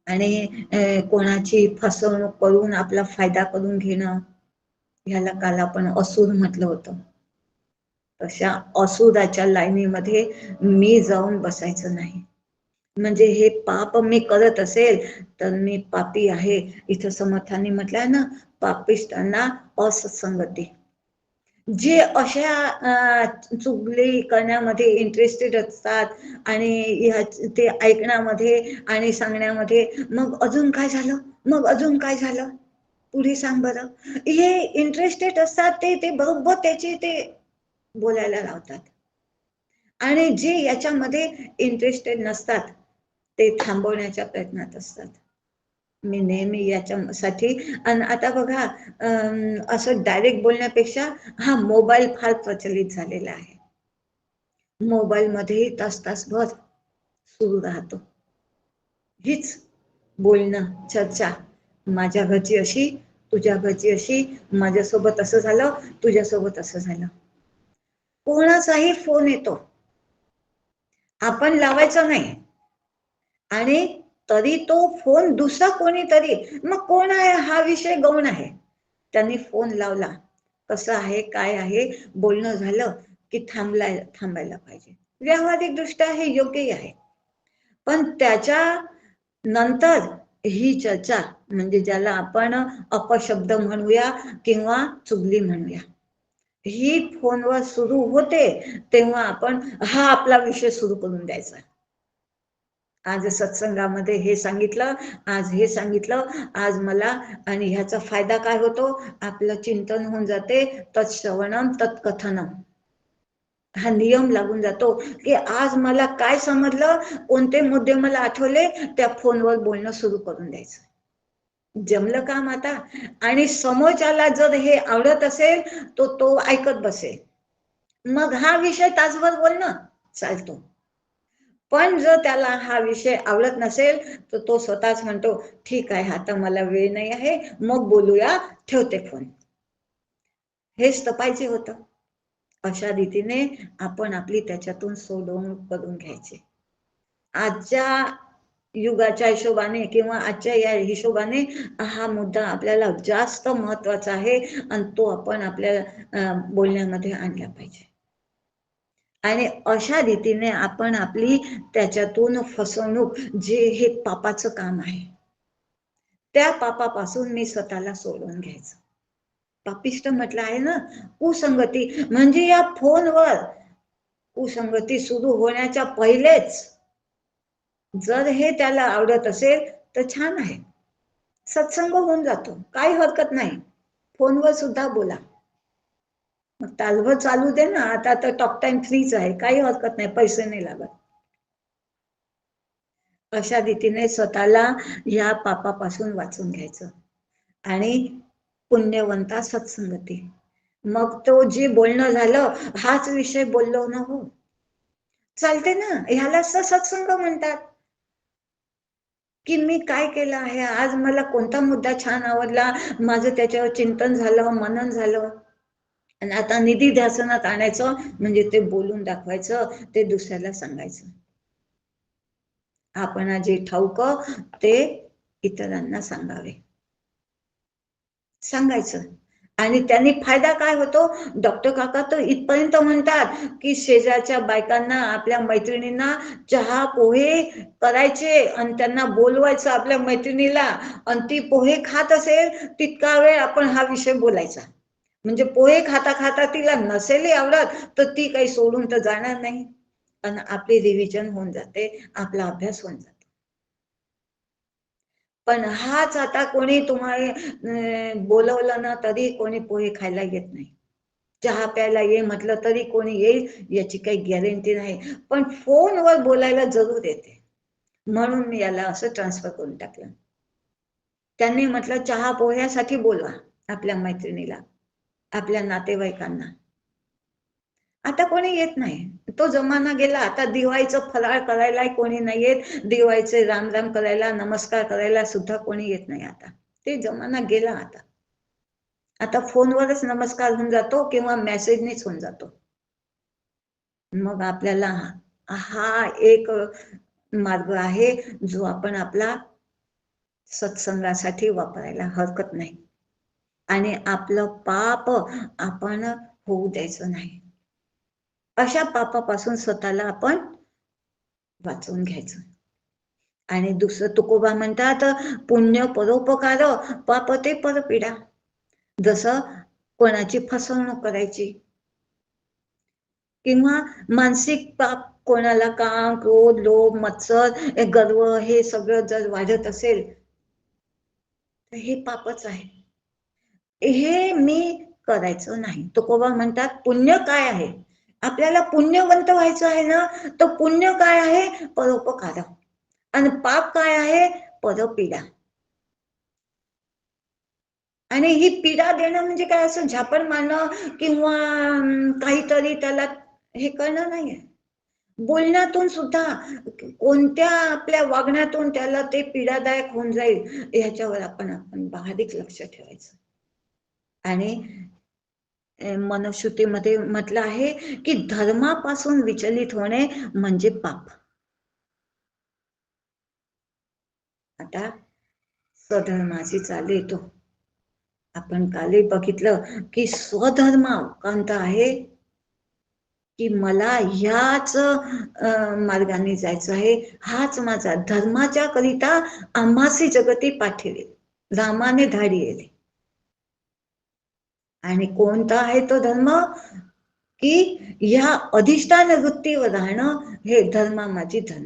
आणि कोणाची फसवणूक करून आपला फायदा करून घेणं, ह्याला काल आपण असुर म्हटलं होतं. तशा असुराच्या लाईनीमध्ये मी जाऊन बसायचं नाही. म्हणजे हे पाप मी करत असेल तर मी पापी आहे. इथं समर्थांनी म्हटलंय ना, पापिष्टांना असत्संगती. जे अशा चुगली करण्यामध्ये इंटरेस्टेड असतात आणि ते ऐकण्यामध्ये आणि सांगण्यामध्ये, मग अजून काय झालं, मग अजून काय झालं, पुढे सांग बरं, हे इंटरेस्टेड असतात. ते बरोबर त्याचे ते बोलायला लावतात. आणि जे याच्यामध्ये इंटरेस्टेड नसतात ते थांबवण्याच्या प्रयत्नात असतात. मी नेहमी याच्यासाठी, आणि आता बघा, असं डायरेक्ट बोलण्यापेक्षा हा मोबाईल फार प्रचलित झालेला आहे. मोबाईलमध्येही तास-तासभर सुरू राहतो. हीच बोलणं, चर्चा, माझ्या घरची अशी, तुझ्या घरची अशी, माझ्यासोबत असं झालं, तुझ्यासोबत असं झालं. कोणाचाही फोन येतो, आपण लावायचा नाही, आणि तरी तो फोन दुसरा कोणीतरी, मग कोण आहे, हा विषय गौण आहे. त्यांनी फोन लावला, कसं आहे, काय आहे, बोलणं झालं की थांबायला पाहिजे. व्यावहारिक दृष्ट्या हे योग्यही आहे. पण त्याच्या नंतर ही चर्चा, म्हणजे ज्याला आपण अपशब्द म्हणूया किंवा चुगली म्हणूया, ही फोनवर सुरू होते, तेव्हा आपण हा आपला विषय सुरू करून द्यायचा. आज सत्संगामध्ये हे सांगितलं, आज हे सांगितलं, आज मला, आणि ह्याचा फायदा काय होतो, आपलं चिंतन होऊन जाते, तत्श्रवणम तत्कथनम, हा नियम लागून जातो की आज मला काय समजलं, कोणते मुद्दे मला आठवले, त्या फोनवर बोलणं सुरू करून द्यायचं. जमलं काम आता. आणि समोरच्याला जर हे आवडत असेल तो तो ऐकत बसेल, मग हा विषय तासभर बोलणं चालतो. पण जर त्याला हा विषय आवडत नसेल तर तो स्वतःच म्हणतो, ठीक आहे, आता मला वेळ नाही आहे, मग बोलूया, ठेवते फोन. हेच तर पाहिजे होतं. अशा रीतीने आपण आपली त्याच्यातून सोडवणूक करून घ्यायची. आजच्या युगाच्या हिशोबाने किंवा आजच्या या हिशोबाने हा मुद्दा आपल्याला जास्त महत्वाचा आहे, आणि तो आपण आपल्या बोलण्यामध्ये आणला पाहिजे. आणि अशा रीतीने आपण आपली त्याच्यातून फसवणूक, जे हे पापाचं काम आहे, त्या पापापासून मी स्वतःला सोडून घ्यायचं. पापिष्ट म्हटलं आहे ना, कुसंगती, म्हणजे या फोनवर कुसंगती सुरू होण्याच्या पहिलेच जर हे त्याला आवडत असेल तर छान आहे, सत्संग होऊन जातो, काही हरकत नाही, फोनवर सुद्धा बोला, मग तासभर चालू दे ना, आता तर टॉक टाइम फ्रीच आहे, काही हरकत नाही, पैसे नाही लागत. अशा रीतीने स्वतःला या पापापासून वाचून घ्यायचं. आणि पुण्यवंता सत्संगती, मग तो जे बोलणं झालं हाच विषय बोललो ना, हो चालते ना, ह्याला सत्संग म्हणतात. की मी काय केलं आहे, आज मला कोणता मुद्दा छान आवडला, माझं त्याच्यावर चिंतन झालं, मनन झालं, आणि आता निधी ध्यासनात आणायचं, म्हणजे ते बोलून दाखवायचं, ते दुसऱ्याला सांगायचं. आपण जे ठाऊक ते इतरांना सांगायचं. आणि त्यांनी फायदा काय होतो, डॉक्टर काका तर इथपर्यंत म्हणतात की शेजारच्या बायकांना, आपल्या मैत्रिणींना चहा पोहे करायचे आणि त्यांना बोलवायचं आपल्या मैत्रिणीला, आणि ती पोहे खात असेल तितका वेळ आपण हा विषय बोलायचा. म्हणजे पोहे खाता खाता तिला नसेलही आवडत तर ती काही सोडून तर जाणार नाही, आणि आपली रिव्हिजन होऊन जाते, आपला अभ्यास होऊन जातो. पण हाच आता कोणी तुम्हाला बोलवलं ना तरी कोणी पोहे खायला येत नाही, चहा प्यायला ये म्हटलं तरी कोणी येईल याची काही गॅरंटी नाही, पण फोनवर बोलायला जरूर येते. म्हणून मी याला असं ट्रान्सफर करून टाकलं. त्यांनी म्हटलं चहा पोह्यासाठी बोलवा आपल्या मैत्रिणीला, आपल्या नातेवाईकांना. आता कोणी येत नाही, तो जमाना गेला. आता दिवाळीचं फराळ करायला कोणी नाही येत, दिवाळीचे राम राम करायला, नमस्कार करायला सुद्धा कोणी येत नाही. आता ते जमाना गेला. आता फोनवरच नमस्कार होऊन जातो किंवा मेसेजनेच होऊन जातो. मग आपल्याला हा एक मार्ग आहे जो आपण आपला सत्संगासाठी वापरायला हरकत नाही, आणि आपलं पाप आपण होऊ द्यायचं नाही. अशा पापापासून स्वतःला आपण वाचवून घ्यायचं. आणि दुसरं तुकोबा म्हणतात, पुण्य परोपकार, पाप ते परपीडा. जसं कोणाची फसवणूक करायची किंवा मानसिक पाप, कोणाला काम, क्रोध, लोभ, मत्सर, गर्व हे सगळं जर वाढत असेल तर हे पापच आहे. हे मी करायचं नाही. तुकोबा म्हणतात, पुण्य काय आहे? आपल्याला पुण्यवंत व्हायचं आहे ना, तर पुण्य काय आहे? परोपकार. आणि पाप काय आहे? परपीडा. आणि ही पीडा देणं म्हणजे काय, असं झापड मारणं किंवा काहीतरी त्याला हे करणं नाहीये. बोलण्यातून सुद्धा, कोणत्या आपल्या वागण्यातून त्याला ते पीडादायक होऊन जाईल याच्यावर आपण बारीक लक्ष ठेवायचं. आणि मनुस्मृतीमध्ये म्हटलं आहे की धर्मापासून विचलित होणे म्हणजे पाप. आता स्वधर्माची चाल येतो. आपण कालही बघितलं की स्वधर्म कोणता आहे, की मला ह्याच मार्गाने जायचं आहे, हाच माझा धर्माच्या करिता आम्हासी जगती पाठविले, रामाने धाडी येले. आणि कोणता आहे तो धर्म, की ह्या अधिष्ठान वृत्तीवर राहणं हे धर्म माझी धर्म.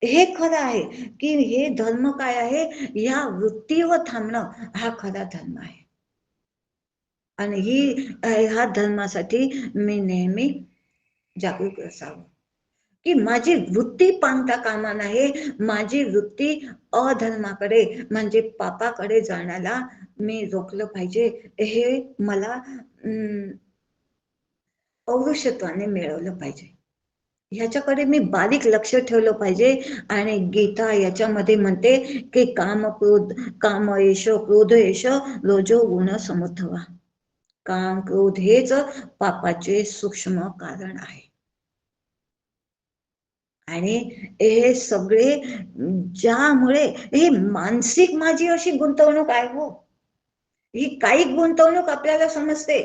हे खरं आहे की हे धर्म काय आहे, या वृत्तीवर थांबणं हा खरा धर्म आहे. आणि ह्या धर्मासाठी मी नेहमी जागरूक असावं, की माझी वृत्ती पांगता कामा नये. माझी वृत्ती अधर्माकडे म्हणजे पापाकडे जाण्याला मी रोखलं पाहिजे. हे मला पौरुषत्वाने मिळवलं पाहिजे. ह्याच्याकडे मी बारीक लक्ष ठेवलं पाहिजे. आणि गीता याच्यामध्ये म्हणते की काम क्रोध काम एष क्रोध एष रोजो गुण समुद्धवा. काम क्रोध हेच पापाचे सूक्ष्म कारण आहे. आणि हे सगळे ज्यामुळे ही मानसिक माझी अशी गुंतवणूक आहे हो. ही काही गुंतवणूक आपल्याला समजते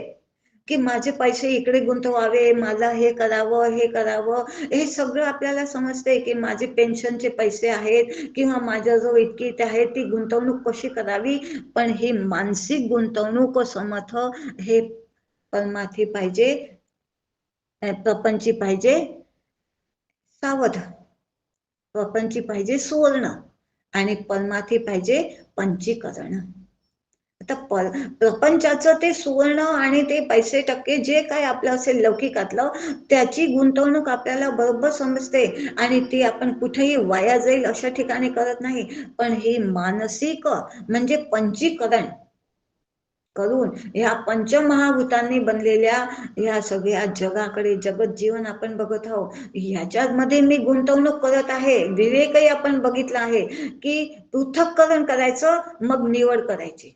की माझे पैसे इकडे गुंतवावे, मला हे करावं हे करावं, हे सगळं आपल्याला समजते की माझे पेन्शनचे पैसे आहेत किंवा माझ्याजवळ इतकी ते आहे, ती गुंतवणूक कशी करावी. पण ही मानसिक गुंतवणूक समर्थ हे परमार्थी पाहिजे, प्रपंची पाहिजे सावध, प्रपंची पाहिजे सुवर्ण, आणि परमार्थी पाहिजे पंचीकरण. आता प्रपंचाचं ते सुवर्ण आणि ते पैसे टक्के जे काय आपलं असेल लौकिकातलं, त्याची गुंतवणूक आपल्याला बरोबर समजते आणि ती आपण कुठेही वाया जाईल अशा ठिकाणी करत नाही. पण ही मानसिक म्हणजे पंचीकरण करून ह्या पंचमहाभूतांनी बनलेल्या ह्या सगळ्या जगाकडे, जगत जीवन आपण बघत आहोत, ह्याच्यामध्ये मी गुंतवणूक करत आहे. विवेकही आपण बघितला आहे की पृथक्करण करायचं, मग निवड करायची.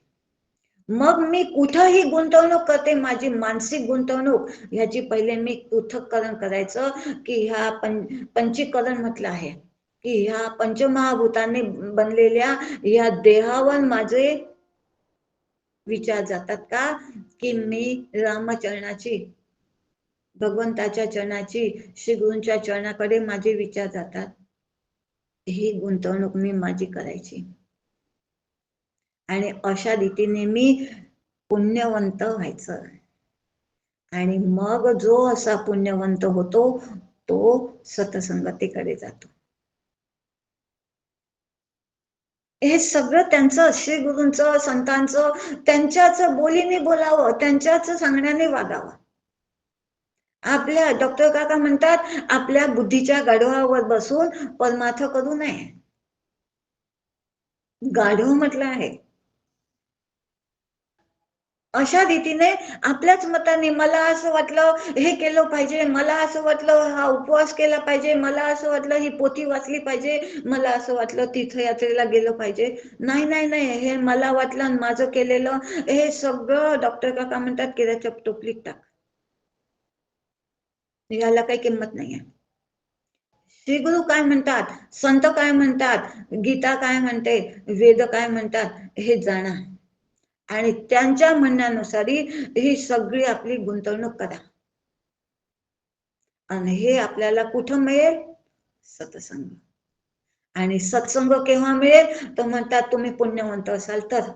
मग मी कुठंही गुंतवणूक करते, माझी मानसिक गुंतवणूक ह्याची पहिले मी पृथक्करण करायचं, की ह्या पंचीकरण म्हटलं आहे की ह्या पंचमहाभूतांनी बनलेल्या ह्या देहावर माझे विचार जातात का, की मी रामचरणाची, भगवंताच्या चरणाची, श्री गुरूंच्या चरणाकडे माझे विचार जातात. ही गुंतवणूक मी माझी करायची. आणि अशा रीतीने मी पुण्यवंत व्हायचं. आणि मग जो असा पुण्यवंत होतो तो सतसंगतीकडे जातो. हे सगळं त्यांचं, श्री गुरूंचं, संतांचं, त्यांच्याच बोलीने बोलावं, त्यांच्याच सांगण्याने वागावं. आपल्या डॉक्टर काका म्हणतात, आपल्या बुद्धीच्या गाढवावर बसून परमार्थ करू नये. गाढव म्हटलं आहे. अशा रीतीने आपल्याच मताने, मला असं वाटलं हे केलं पाहिजे, मला असं वाटलं हा उपवास केला पाहिजे, मला असं वाटलं ही पोथी वाचली पाहिजे, मला असं वाटलं तीर्थयात्रेला गेलं पाहिजे. नाही नाही नाही, हे मला वाटलं आणि माझं केलेलं हे सगळं डॉक्टर काका म्हणतात केल्याच्या टोपलीत टाक. याला काही किंमत नाहीये. श्री गुरु काय म्हणतात, संत काय म्हणतात, गीता काय म्हणते, वेद काय म्हणतात, हे जाणा आणि त्यांच्या म्हणण्यानुसार ही सगळी आपली गुंतवणूक करा. आणि हे आपल्याला कुठं मिळेल, सत्संग. आणि सत्संग केव्हा मिळेल तर म्हणतात तुम्ही पुण्यवंत असाल तर.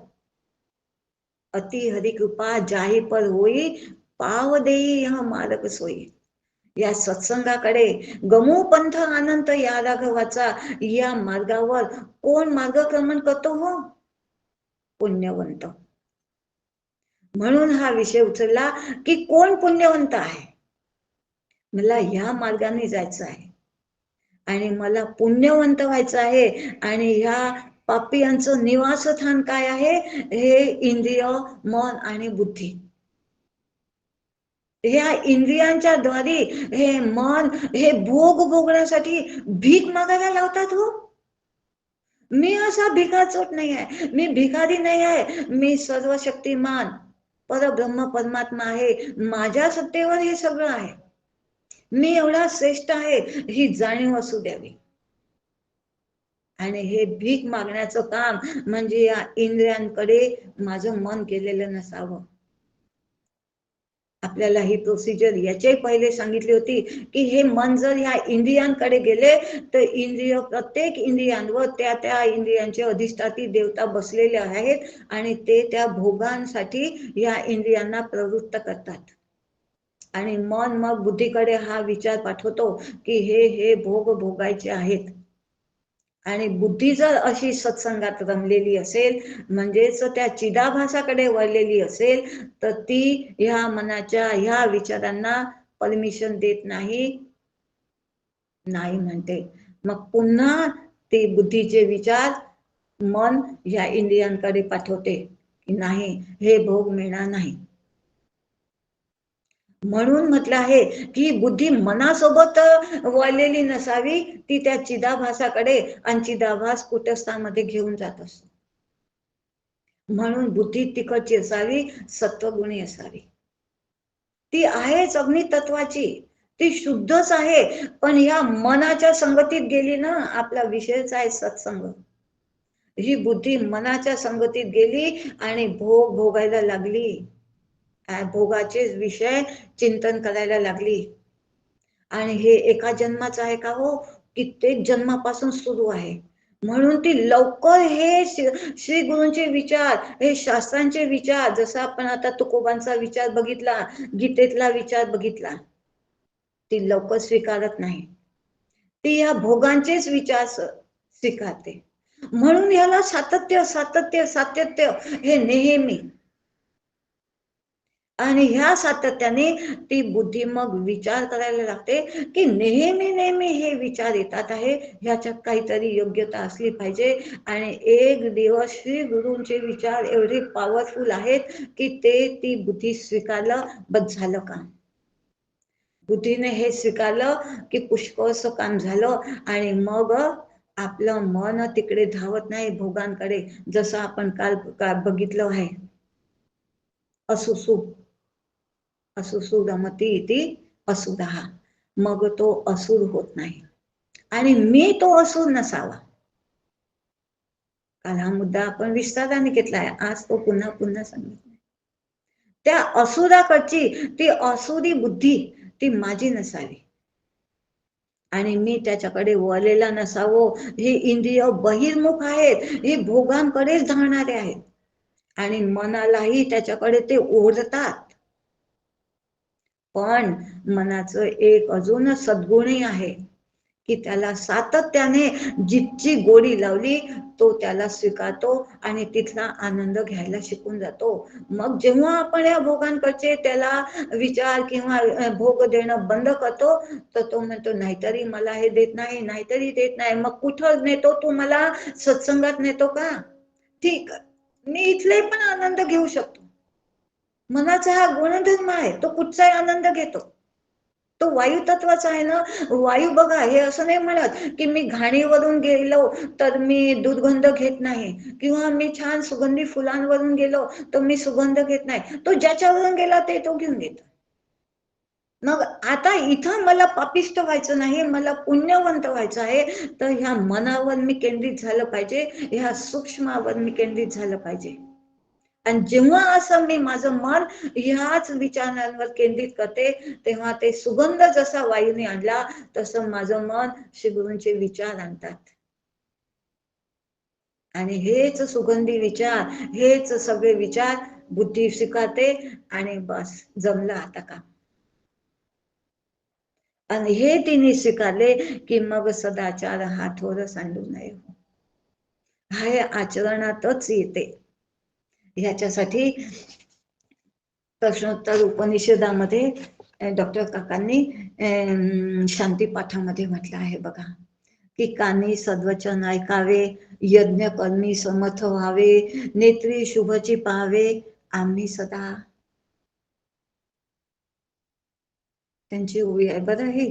अति हरी कृपा जाही पर होई, पाव देई हा मार्ग सोयी. या सत्संगाकडे गमू पंथ अनंत या राघवाचा, या मार्गावर कोण मार्गक्रमण करतो हो? पुण्यवंत. म्हणून हा विषय उचलला की कोण पुण्यवंत आहे. मला ह्या मार्गाने जायचं आहे आणि मला पुण्यवंत व्हायचं आहे. आणि ह्या पापियांचं निवासस्थान काय आहे? हे इंद्रिय, मन आणि बुद्धी. ह्या इंद्रियांच्या द्वारे हे मन हे भोग भोगण्यासाठी भीक मागायला लावतात हो. मी असा भिकाचोट नाही आहे, मी भिकारी नाही आहे, मी सर्व शक्तिमान परब्रह्म परमात्मा आहे. माझ्या सत्तेवर हे सगळं आहे, मी एवढा श्रेष्ठ आहे ही जाणीव असू द्यावी. आणि हे भीक मागण्याचं काम म्हणजे या इंद्रियांकडे माझं मन केलेलं नसावं. आपल्याला ही प्रोसिजर याचे पहिले सांगितली होती की हे मन जर ह्या इंद्रियांकडे गेले तर इंद्रिय, प्रत्येक इंद्रियांवर त्या त्या इंद्रियांचे अधिष्ठाती देवता बसलेले आहेत आणि ते त्या भोगांसाठी या इंद्रियांना प्रवृत्त करतात. आणि मन मग बुद्धीकडे हा विचार पाठवतो की हे भोग भोगायचे आहेत. आणि बुद्धी जर अशी सत्संगात रमलेली असेल, म्हणजेच त्या चिदाभासाकडे वळलेली असेल, तर ती ह्या मनाच्या ह्या विचारांना परमिशन देत नाही, नाही म्हणते. मग पुन्हा ते बुद्धीचे विचार मन ह्या इंद्रियांकडे पाठवते की नाही, हे भोग मिळणार नाही. म्हणून म्हटलं आहे की बुद्धी मनासोबत वळलेली नसावी, ती त्या चिदाभासाकडे, आणि चिदाभास कुटस्थामध्ये घेऊन जात असतो. म्हणून बुद्धी तिकडची असावी, सत्वगुणी असावी. ती आहेच अग्नितत्वाची, ती शुद्धच आहे. पण या मनाच्या संगतीत गेली ना, आपला विषयच आहे सत्संग. ही बुद्धी मनाच्या संगतीत गेली आणि भोग भोगायला लागली, भोगाचे विषय चिंतन करायला लागली. आणि हे एका जन्माचं आहे का हो? कित्येक जन्मापासून सुरू आहे. म्हणून ती लवकर हे श्री गुरूंचे विचार, हे शास्त्रांचे विचार, जसं आपण आता तुकोबांचा विचार बघितला, गीतेतला विचार बघितला, ती लवकर स्वीकारत नाही. ती या भोगांचेच विचार स्वीकारते. म्हणून याला सातत्य सातत्य सातत्य हे नेहमी. आणि ह्या सातत्याने ती बुद्धी मग विचार करायला लागते की नेहमी नेहमी हे विचार येतात आहे, ह्याच्यात काहीतरी योग्यता असली पाहिजे. आणि एक दिवस श्री गुरूंचे विचार एवढे पॉवरफुल आहेत की ते ती बुद्धी स्वीकारलं, बस झालं काम. बुद्धीने हे स्वीकारलं की पुष्कळसं काम झालं. आणि मग आपलं मन तिकडे धावत नाही भोगांकडे, जसं आपण काल बघितलं आहे. असुसु असुसु रमती इति असुरः. मग तो असुर होत नाही. आणि मी तो असुर नसावा. काल हा मुद्दा आपण विस्ताराने घेतलाय, आज तो पुन्हा पुन्हा सांगितलाय. त्या असुराकडची ती असुरी बुद्धी ती माझी नसावी आणि मी त्याच्याकडे वळलेला नसावं. हे इंद्रिय बहिर्मुख आहेत, हे भोगांकडेच धावणारे आहेत आणि मनालाही त्याच्याकडे ते ओढतात. पण मनाचं एक अजून सद्गुणही आहे की त्याला सातत्याने जितची गोडी लावली तो त्याला स्वीकारतो आणि तिथला आनंद घ्यायला शिकून जातो. मग जेव्हा आपण या भोगांकडचे त्याला विचार किंवा भोग देणं बंद करतो, तर तो म्हणतो नाहीतरी मला हे देत नाही, नाहीतरी देत नाही. मग कुठं नेतो तू मला? सत्संगात नेतो का? ठीक, मी इथले पण आनंद घेऊ शकतो. मनाचा हा गुणधर्म आहे, तो कुठचाही आनंद घेतो. तो वायू तत्वाचा आहे ना. वायू बघा, हे असं नाही म्हणत की मी घाणीवरून गेलो तर मी दुर्गंध घेत नाही, किंवा मी छान सुगंधी फुलांवरून गेलो तर मी सुगंध घेत नाही. तो ज्याच्यावरून गेला ते तो घेऊन घेतो. मग आता इथं मला पापिष्ट व्हायचं नाही, मला पुण्यवंत व्हायचं आहे, तर ह्या मनावर मी केंद्रित झालं पाहिजे, ह्या सूक्ष्मावर मी केंद्रित झालं पाहिजे. आणि जेव्हा असं मी माझं मन ह्याच विचारांवर केंद्रित करते, तेव्हा ते सुगंध जसा वायूने आणला तसं माझं मन श्री गुरूंचे विचार आणतात. आणि हेच सुगंधी विचार, हेच सगळे विचार बुद्धी स्वीकारते आणि बस जमलं आता का. आणि हे तिने स्वीकारले की मग सदाचार हा थोर सांडू नये, हे आचरणातच येते. ह्याच्यासाठी प्रश्नोत्तर उपनिषदामध्ये डॉक्टर काकांनी शांती पाठामध्ये म्हटलं आहे बघा, की कानी सद्वचन ऐकावे, यज्ञ कर्मी समर्थ व्हावे, नेत्री शुभची पाहावे आम्ही सदा. त्यांची उभी आहे बरं ही.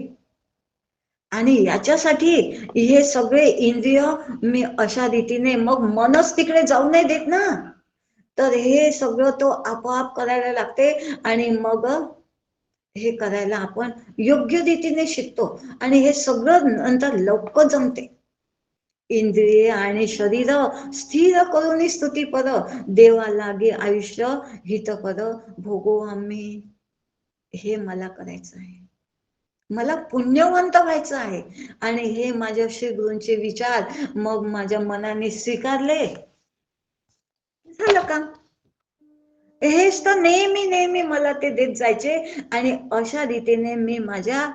आणि याच्यासाठी हे सगळे इंद्रिय मी अशा रीतीने, मग मनच तिकडे जाऊ नाही देत ना, तर हे सगळं तो आपोआप करायला लागते. आणि मग हे करायला आपण योग्य रीतीने शिकतो आणि हे सगळं नंतर लवकर जमते. इंद्रिय आणि शरीर स्थिर करून स्तुती पद, देवा लागे आयुष्य हित पद भोगो आम्ही. हे मला करायचं आहे, मला पुण्यवंत व्हायचं आहे. आणि हे माझ्या श्री गुरूंचे विचार मग माझ्या मनाने स्वीकारले, झालं का. हेच तर नेहमी नेहमी मला ते देत जायचे. आणि अशा रीतीने मी माझ्या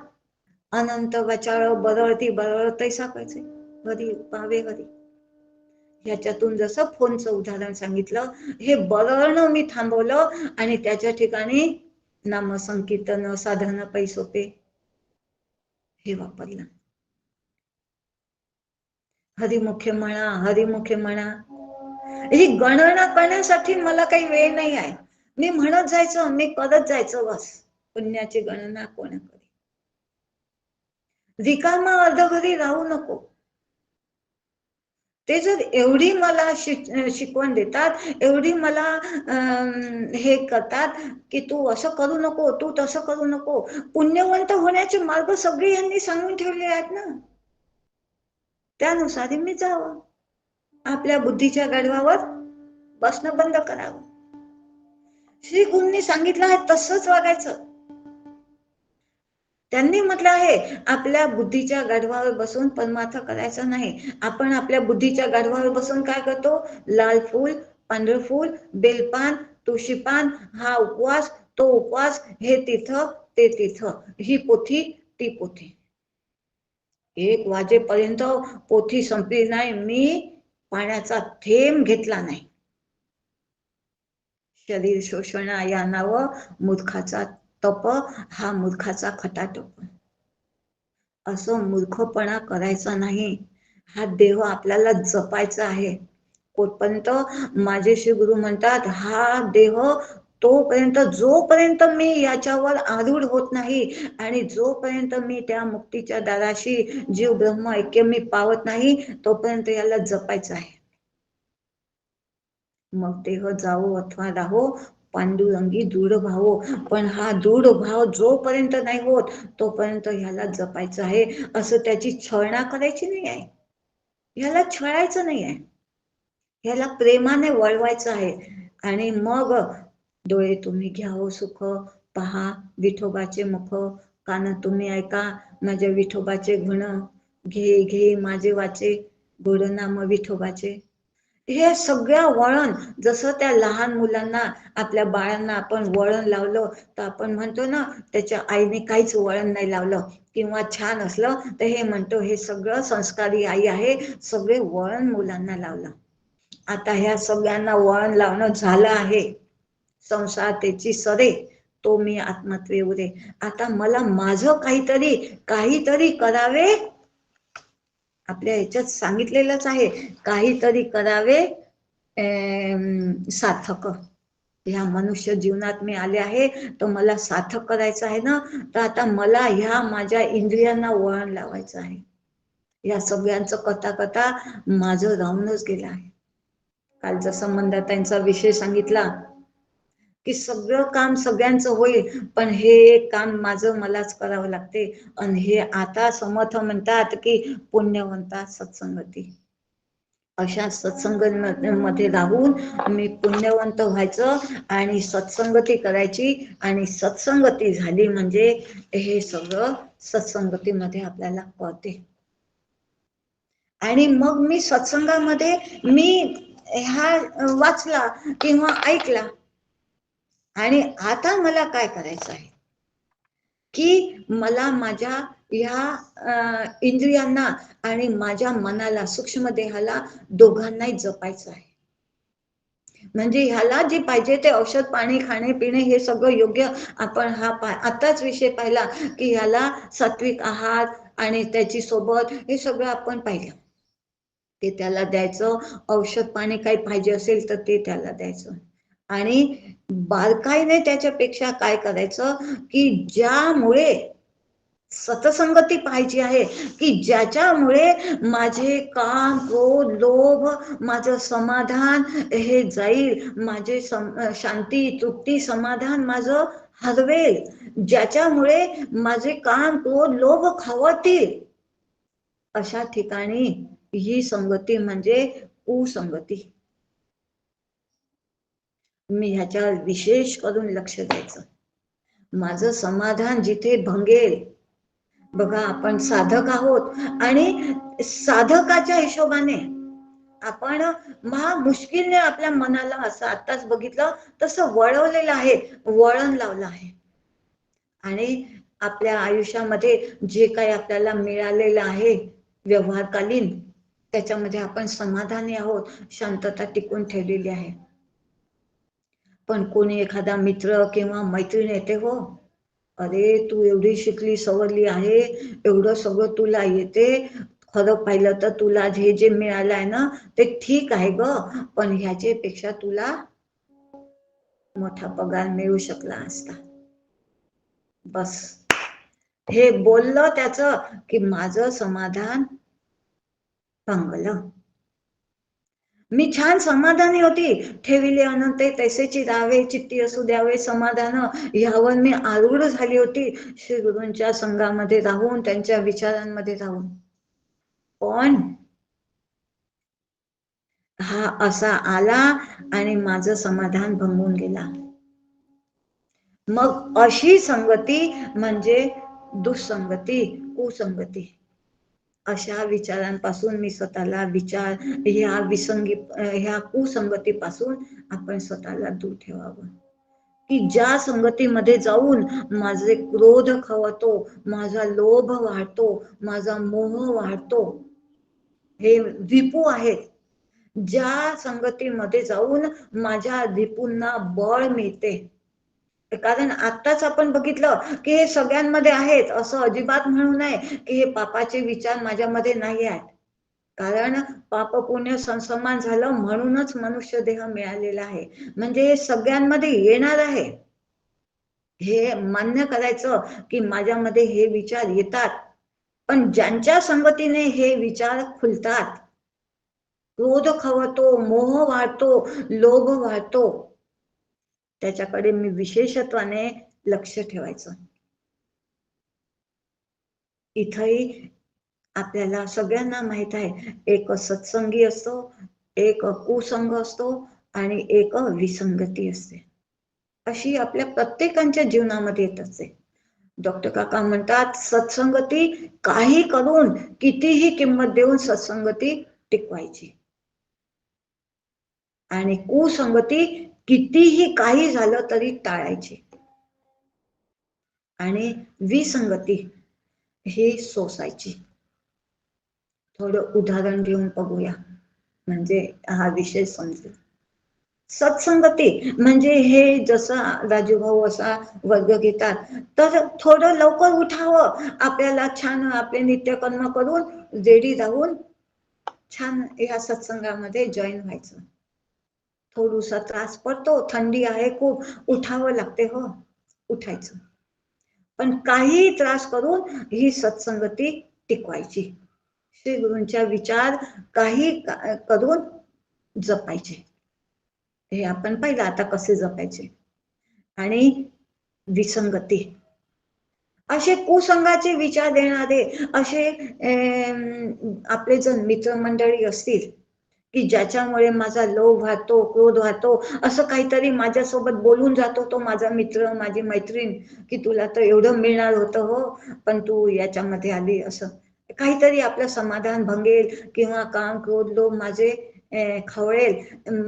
अनंत वचाळ बदळती बदळत साकायचे. हरी पावे हरी. ह्याच्यातून जसं फोनचं उदाहरण सांगितलं, हे बदळणं मी थांबवलं आणि त्याच्या ठिकाणी नामसंकीर्तन साधन पैसोपे हे वापरलं. हरिमुखे म्हणा, हरिमुखे म्हणा. ही गणना करण्यासाठी मला काही वेळ नाही आहे. मी म्हणत जायचं, मी करत जायचं बस. पुण्याची गणना कोण करी. रिकामा अर्धघरी राहू नको. ते जर एवढी मला शिकवण देतात, एवढी मला हे करतात की तू असं करू नको, तू तसं करू नको. पुण्यवंत होण्याचे मार्ग सगळे यांनी सांगून ठेवले आहेत ना, त्यानुसार मी जावं. आपल्या बुद्धीच्या गाढवावर बसणं बंद करावं. श्री गुरूंनी सांगितलं आहे तसंच वागायचं. त्यांनी म्हटलं आहे आपल्या बुद्धीच्या गाढवावर बसून परमार्थ करायचा नाही. आपण आपल्या बुद्धीच्या गाढवावर बसून काय करतो, लाल फूल, पांढरं फूल, बेलपान, तुळशीपान, हा उपवास, तो उपवास, हे तिथं ते तिथं, ही पोथी ती पोथी. 1 वाजेपर्यंत पोथी संपली नाही, मी पाण्याचा थेंब घेतला नाही. शरीर शोषण या नाव मूर्खाचा तप, हा मूर्खाचा खटाटोप. असं मूर्खपणा करायचा नाही. हा देह आपल्याला जपायचा आहे. कोणपर्यंत माझे श्री गुरु म्हणतात, हा देह तोपर्यंत, जोपर्यंत मी याच्यावर आरूढ होत नाही आणि जोपर्यंत मी त्या मुक्तीच्या दाराशी जीव ब्रह्म ऐक्य मी पावत नाही, तोपर्यंत याला जपायचं आहे. मग देह जावो अथवा राहो, पांडुरंगी दृढ भावो. पण हा दृढ भाव जोपर्यंत नाही होत तोपर्यंत ह्याला जपायचं आहे. असं त्याची छळना करायची नाही आहे, ह्याला छळायचं नाही आहे, ह्याला प्रेमाने वळवायचं आहे. आणि मग डोळे तुम्ही घ्यावं सुख, पहा विठोबाचे मुख, कान तुम्ही ऐका माझ्या विठोबाचे गुण, घे घे माझे वाचे गोड नाम विठोबाचे. हे सगळं वळण, जसं त्या लहान मुलांना, आपल्या बाळांना आपण वळण लावलं तर आपण म्हणतो ना त्याच्या आईने काहीच वळण नाही लावलं, किंवा छान असलं तर हे म्हणतो हे सगळं संस्कारी आई आहे, सगळे वळण मुलांना लावलं. आता ह्या सगळ्यांना वळण लावणं झालं आहे. संसार त्याची सरे, तो मी आत्मत्वे उरे. आता मला माझं काहीतरी काहीतरी करावे. आपल्या ह्याच्यात सांगितलेलंच आहे, काहीतरी करावे सार्थक. ह्या मनुष्य जीवनात मी आले आहे तर मला सार्थक करायचं आहे ना, तर आता मला ह्या माझ्या इंद्रियांना वळण लावायचं आहे. या सगळ्यांचं कथा कथा माझं राहूनच गेलं आहे. कालचा संबंध त्यांचा विषय सांगितला की सगळं काम सगळ्यांचं होईल, पण हे एक काम माझं मलाच करावं लागते. आणि हे आता समर्थ म्हणतात की पुण्यवंता सत्संगती. अशा सत्संगमध्ये राहून मी पुण्यवंत व्हायचं आणि सत्संगती करायची. आणि सत्संगती झाली म्हणजे हे सगळं सत्संगतीमध्ये आपल्याला कळते. आणि मग मी सत्संगामध्ये मी हा वाचला किंवा ऐकला, आणि आता मला काय करायचं आहे की मला माझ्या ह्या इंद्रियांना आणि माझ्या मनाला, सूक्ष्म देहाला, दोघांनाही जपायचं आहे. म्हणजे ह्याला जे पाहिजे ते औषध पाणी खाणे पिणे हे सगळं योग्य, आपण हा आताच विषय पाहिला की ह्याला सात्विक आहार आणि त्याची सोबत हे सगळं आपण पाहिलं, ते त्याला द्यायचं. औषध पाणी काही पाहिजे असेल तर ते त्याला द्यायचं. आणि बारकाईने त्याच्यापेक्षा काय करायचं की ज्यामुळे सतसंगती पाहिजे आहे, की ज्याच्यामुळे माझे काम क्रोध लोभ माझं समाधान हे जाईल, माझे शांती तृप्ती समाधान माझं हरवेल, ज्याच्यामुळे माझे काम क्रोध लोभ खवळतील, अशा ठिकाणी ही संगती म्हणजे कुसंगती. मी ह्याच्यावर विशेष करून लक्ष द्यायचं. माझं समाधान जिथे भंगेल, बघा आपण साधक आहोत आणि साधकाच्या हिशोबाने आपण मुश्किलने आपल्या मनाला, असं आताच बघितलं तसं वळवलेलं आहे, वळण लावलं आहे. आणि आपल्या आयुष्यामध्ये जे काही आपल्याला मिळालेलं आहे व्यवहारकालीन, त्याच्यामध्ये आपण समाधानी आहोत, शांतता टिकून ठेवलेली आहे. पण कोणी एखादा मित्र किंवा मैत्रीण येते, हो अरे तू एवढी शिकली सवरली आहे, एवढं सगळं तुला येते, खरं पाहिलं तर तुला जे मिळालं आहे ना ते ठीक आहे ग, पण ह्याच्यापेक्षा तुला मोठा पगार मिळू शकला असता. बस हे बोललं त्याचं की माझं समाधान भंगलं. मी छान समाधानी होती, ठेविले अनंत तैसेची राहावे, चित्ती असू द्यावे समाधान, ह्यावर मी आरूढ झाली होती श्री गुरूंच्या संघामध्ये राहून, त्यांच्या विचारांमध्ये राहून. पण हा असा आला आणि माझं समाधान भंगून गेला. मग अशी संगती म्हणजे दुःसंगती, कुसंगती. अशा विचारांपासून मी स्वतःला ह्या कुसंगतीपासून आपण स्वतःला दूर ठेवावं. की ज्या संगतीमध्ये जाऊन माझे क्रोध खवतो, माझा लोभ वाढतो, माझा मोह वाढतो, हे रिपू आहेत, ज्या संगतीमध्ये जाऊन माझ्या रिपूंना बळ मिळते. कारण आत्ताच आपण बघितलं की हे सगळ्यांमध्ये आहेत, असं अजिबात म्हणू नये की हे पापाचे विचार माझ्यामध्ये नाही आहेत. कारण पाप पुण्य समान झालं म्हणूनच मनुष्य देह मिळालेला आहे, म्हणजे हे सगळ्यांमध्ये येणार आहे. हे मान्य करायचं की माझ्यामध्ये हे विचार येतात, पण ज्यांच्या संगतीने हे विचार खुलतात, क्रोध खवतो, मोह वाढतो, लोभ वाढतो, त्याच्याकडे मी विशेषत्वाने लक्ष ठेवायचं. इथंही आपल्याला सगळ्यांना माहित आहे, एक सत्संगी असतो, एक कुसंग असतो आणि एक विसंगती असते. अशी आपल्या प्रत्येकाच्या जीवनामध्ये येत असते. डॉक्टर काका म्हणतात, सत्संगती काही करून कितीही किंमत देऊन सत्संगती टिकवायची, आणि कुसंगती कितीही काही झालं तरी टाळायची, आणि विसंगती ही सोसायची. थोडं उदाहरण घेऊन बघूया म्हणजे हा विषय समजेल. सत्संगती म्हणजे हे जसं राजूभाऊ असा वर्ग घेतात, तर थोडं लवकर उठावं, आपल्याला छान आपले नित्यकर्म करून रेडी राहून छान या सत्संगामध्ये जॉईन व्हायचं. थोडासा त्रास पडतो, थंडी आहे खूप, उठावं लागते, हो उठायचं, पण काही त्रास करून ही सत्संगती टिकवायची. श्री गुरूंच्या विचार काही करून जपायचे. हे आपण पाहिलं आता कसे जपायचे. आणि विसंगती, असे कुसंगाचे विचार देणारे असे आपले जर मित्रमंडळी असतील की ज्याच्यामुळे माझा लोभ वाहतो, क्रोध वाहतो, असं काहीतरी माझ्यासोबत बोलून जातो तो माझा मित्र, माझी मैत्रीण, की तुला तर एवढं मिळणार होतं हो, पण तू याच्यामध्ये आली, असं काहीतरी आपलं समाधान भंगेल किंवा काम क्रोध लोभ माझे खवळेल,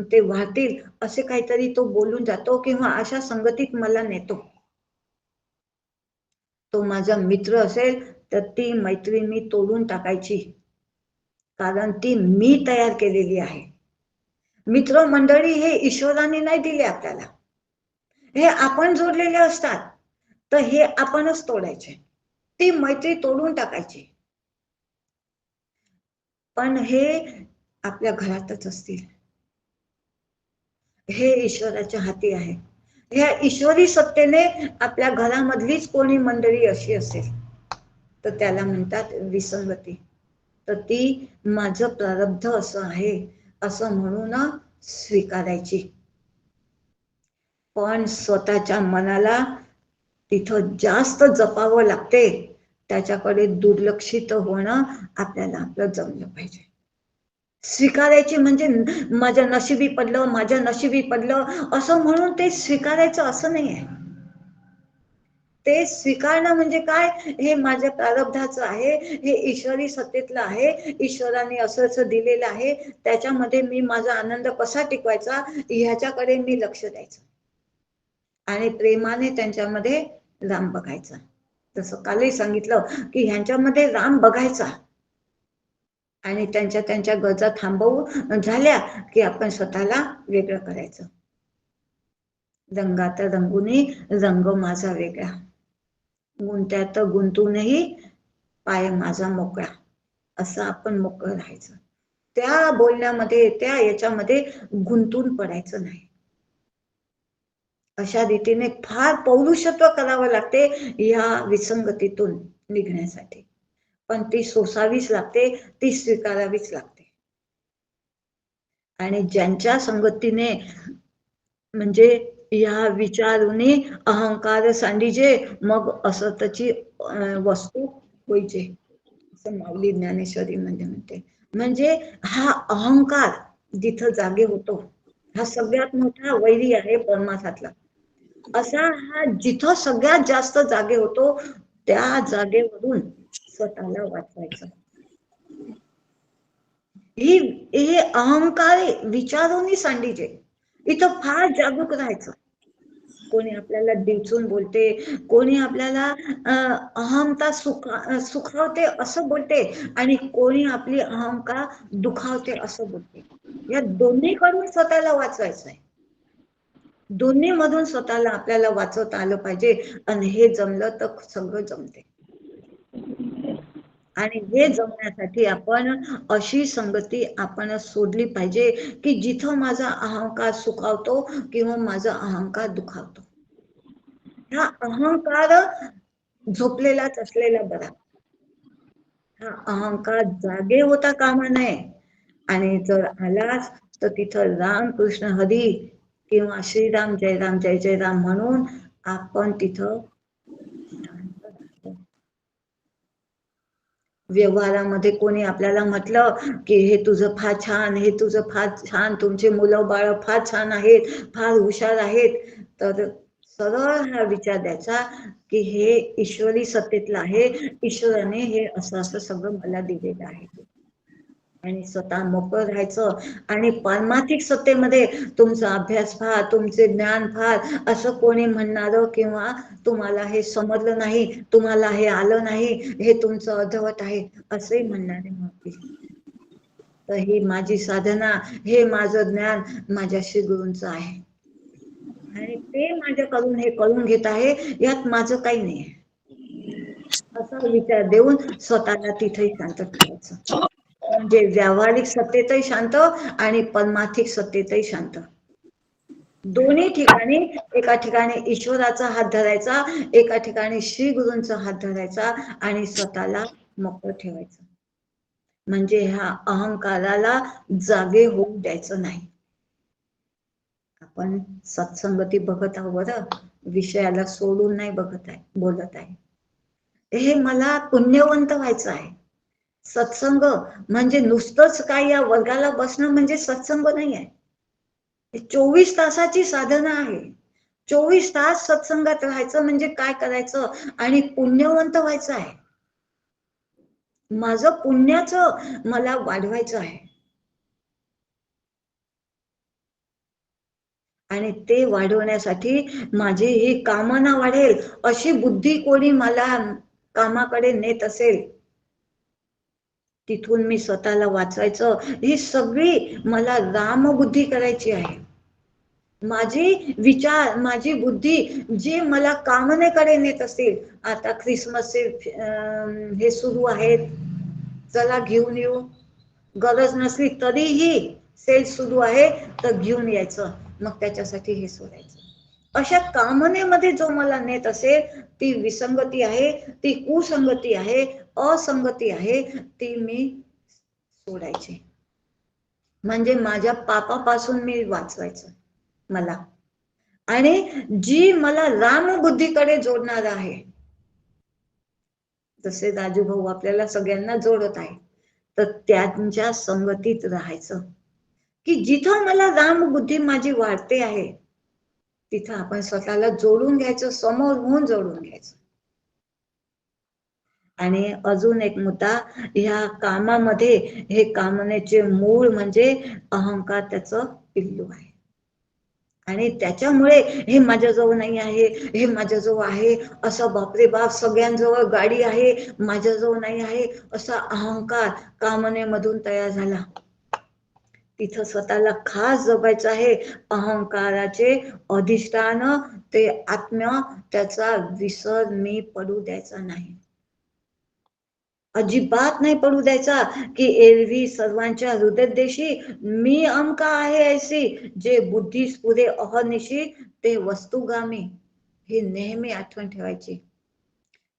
ते वाहतील, असे काहीतरी तो बोलून जातो किंवा अशा संगतीत मला नेतो. तो माझा मित्र असेल तर ती मैत्री मी तोडून टाकायची, कारण ती मी तयार केलेली आहे. मित्र मंडळी हे ईश्वराने नाही दिले आपल्याला, हे आपण जोडलेले असतात. तर हे आपणच तोडायचे, ती मैत्री तोडून टाकायची. पण हे आपल्या घरातच असतील, हे ईश्वराच्या हाती आहे. ह्या ईश्वरी सत्तेने आपल्या घरामधलीच कोणी मंडळी अशी असेल तर त्याला म्हणतात विसंगती. तर ती माझं प्रारब्ध असं आहे असं म्हणून स्वीकारायची. पण स्वतःच्या मनाला तिथं जास्त जपावं लागते, त्याच्याकडे दुर्लक्षित होणं आपल्याला आपलं जमलं पाहिजे. स्वीकारायची म्हणजे माझ्या नशिबी पडलं, माझ्या नशिबी पडलं असं म्हणून ते स्वीकारायचं असं नाही आहे. ते स्वीकारणं म्हणजे काय, हे माझ्या प्रारब्धाचं आहे, हे ईश्वरी सत्तेतलं आहे, ईश्वराने असं असं दिलेलं आहे, त्याच्यामध्ये मी माझा आनंद कसा टिकवायचा ह्याच्याकडे मी लक्ष द्यायचं आणि प्रेमाने त्यांच्यामध्ये राम बघायचा. जसं कालही सांगितलं की ह्यांच्यामध्ये राम बघायचा आणि त्यांच्या त्यांच्या गरजा थांबवून झाल्या की आपण स्वतःला वेगळं करायचं. रंगात रंगुनी रंग माझा वेगळा, गुंत्यात गुंतूनही पाय माझा मोकळा, असं आपण मोकळं राहायचं. त्या बोलण्यामध्ये त्या याच्यामध्ये गुंतून पडायचं नाही. अशा रीतीने फार पौरुषत्व करावं लागते या विसंगतीतून निघण्यासाठी, पण ती सोसावीच लागते, ती स्वीकारावीच लागते. आणि ज्यांच्या संगतीने म्हणजे या विचारूने अहंकार सांडीजे, मग असतची वस्तू होईजे, असं माऊली ज्ञानेश्वरी म्हणते. म्हणजे हा अहंकार जिथं जागे होतो, हा सगळ्यात मोठा वैरी आहे परमार्थातला. असा हा जिथं सगळ्यात जास्त जागे होतो त्या जागेवरून स्वतःला वाचवायचं. हे अहंकार विचारोनी सांडीजे, इथं फार जागरूक राहायचं. कोणी आपल्याला डिवचून बोलते, कोणी आपल्याला अहमता सुखावते असं बोलते आणि कोणी आपली अहंकार दुखावते असं बोलते. या दोन्ही कडून स्वतःला वाचवायचं आहे. दोन्ही मधून स्वतःला आपल्याला वाचवता आलं पाहिजे आणि हे जमलं तर सगळं जमते. आणि हे जमण्यासाठी आपण अशी संगती आपण सोडली पाहिजे की जिथं माझा अहंकार सुखावतो किंवा माझा अहंकार दुखावतो. हा अहंकार झोपलेलाच असलेला बरा, हा अहंकार जागे होता कामा नये. आणि जर आलाच तर तिथं राम कृष्ण हरी किंवा श्रीराम जय राम जय जय राम म्हणून आपण तिथं शांत राहतो. व्यवहारामध्ये कोणी आपल्याला म्हटलं की हे तुझं फार छान, हे तुझं फार छान, तुमचे मुलं बाळ फार छान आहेत, फार हुशार आहेत, तर सरळ हा विचार द्यायचा की हे ईश्वरी सत्तेतलं आहे, ईश्वराने हे असं असं सगळं मला दिलेलं आहे आणि स्वतः मोकळं राहायचं. आणि पारमार्थिक सत्तेमध्ये तुमचा अभ्यास फार, तुमचे ज्ञान फार, असं कोणी म्हणणारं किंवा तुम्हाला हे समजलं नाही, तुम्हाला हे आलं नाही, हे तुमचं अर्धवट आहे असंही म्हणणारे नव्हते. तर ही माझी साधना, हे माझं ज्ञान माझ्या श्री गुरूंचं आहे आणि ते माझ्याकडून हे करून घेत आहे, यात माझं काही नाही असा विचार देऊन स्वतःला तिथेही शांत ठेवायचं. म्हणजे व्यावहारिक सत्तेतही शांत आणि परमार्थिक सत्तेतही शांत. दोन्ही ठिकाणी, एका ठिकाणी ईश्वराचा हात धरायचा, एका ठिकाणी श्री गुरूंचा हात धरायचा आणि स्वतःला मोकळं ठेवायचं. म्हणजे ह्या अहंकाराला जागे होऊ द्यायचं नाही. आपण सत्संगती बघत आहोत बरं, विषयाला सोडून नाही बघत आहे, बोलत आहे. हे मला पुण्यवंत व्हायचं आहे. सत्संग म्हणजे नुसतंच काय या वर्गाला बसणं म्हणजे सत्संग नाही आहे. 24 तासाची साधना आहे. 24 तास सत्संगात राहायचं म्हणजे काय करायचं आणि पुण्यवंत व्हायचं आहे. माझं पुण्याचं मला वाढवायचं आहे आणि ते वाढवण्यासाठी माझी ही कामना वाढेल अशी बुद्धी कोणी मला कामाकडे नेत असेल, तिथून मी स्वतःला वाचवायचं, ही सगळी मला रामबुद्धी करायची आहे. माझी विचार, माझी बुद्धी जे मला कामनेकडे नेत असतील, आता ख्रिसमसचे हे सुरू आहेत, चला घेऊन येऊ, गरज नसली तरीही सेल सुरू आहे तर घेऊन यायचं, मग त्याच्यासाठी हे सोडायचं. अशा कामनेमध्ये जो मला नेत असेल, ती विसंगती आहे, ती कुसंगती आहे, असंगती आहे, ती मी सोडायची. म्हणजे माझ्या पापापासून मी वाचवायचं मला, आणि जी मला रामबुद्धीकडे जोडणार आहे, जसे राजू भाऊ आपल्याला सगळ्यांना जोडत आहे, तर त्यांच्या संगतीत राहायचं, की जिथं मला रामबुद्धी माझी वाढते आहे, तिथं आपण स्वतःला जोडून घ्यायचं, समोर होऊन जोडून घ्यायचं. आणि अजून एक मुद्दा, ह्या कामामध्ये हे कामनेचे मूळ म्हणजे अहंकार त्याचं पिल्लू आहे. आणि त्याच्यामुळे हे माझ्याजवळ नाही आहे, हे माझ्याजवळ आहे, असं बापरे बाप सगळ्यांजवळ गाडी आहे, माझ्याजवळ नाही आहे, असा अहंकार कामनेमधून तयार झाला. तिथं स्वतःला खास जगायचं आहे. अहंकाराचे अधिष्ठान ते आत्मा, त्याचा विसर मी पडू द्यायचा नाही, अजिबात नाही पडू द्यायचा. की एरवी सर्वांच्या हृदयदेशी मी अमका आहे ऐसी, जे बुद्धीस पुरे अहनिशी ते वस्तुगामी, ही नेहमी आठवण ठेवायची.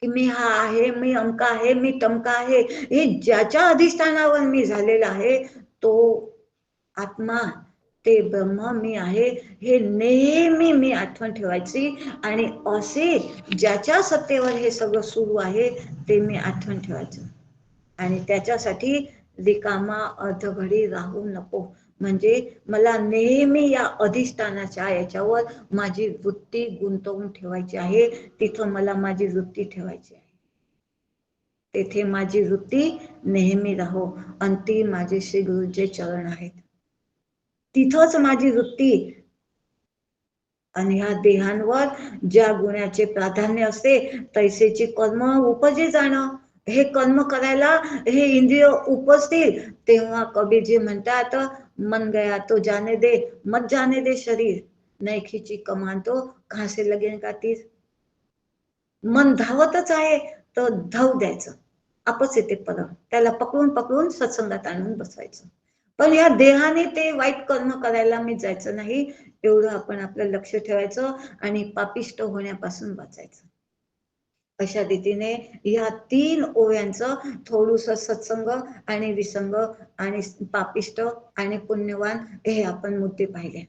की मी हा आहे, मी अमका आहे, मी तमका आहे, हे ज्याच्या अधिष्ठानावर मी झालेला आहे, तो आत्मा, ते ब्रह्म मी आहे, हे नेहमी मी आठवण ठेवायची. आणि असे ज्याच्या सत्तेवर हे सगळं सुरू आहे, ते मी आठवण ठेवायचं. आणि त्याच्यासाठी रिकामा अर्धघडी राहू नको. म्हणजे मला नेहमी या अधिष्ठानाच्या याच्यावर माझी वृत्ती गुंतवून ठेवायची आहे, तिथं मला माझी वृत्ती ठेवायची आहे, तेथे माझी वृत्ती नेहमी राहो. आणि ती माझे श्री गुरुचे चरण आहेत, तिथंच माझी वृत्ती. आणि ह्या देहांवर ज्या गुणाचे प्राधान्य असते, तैसेची कर्म उपजे जाणं. हे कर्म करायला हे इंद्रिय उपजतील, तेव्हा कबीरजी म्हणतात, मन गया तो जाने दे, मत जाने दे शरीर, नहीं खिची कमान तो कहां से लगेगा का तीर. मन धावतच आहे तर धावू द्यायचं, आपच येते परत, त्याला पकडून पकडून सत्संगात आणून बसवायचं. पण या देहाने ते वाईट कर्म करायला मी जायचं नाही, एवढं आपण आपलं लक्ष ठेवायचं आणि पापिष्ट होण्यापासून वाचायचं. अशा रीतीने या 3 ओव्यांचं थोडंसं सत्संग आणि विसंग आणि पापिष्ट आणि पुण्यवान हे आपण मुद्दे पाहिले.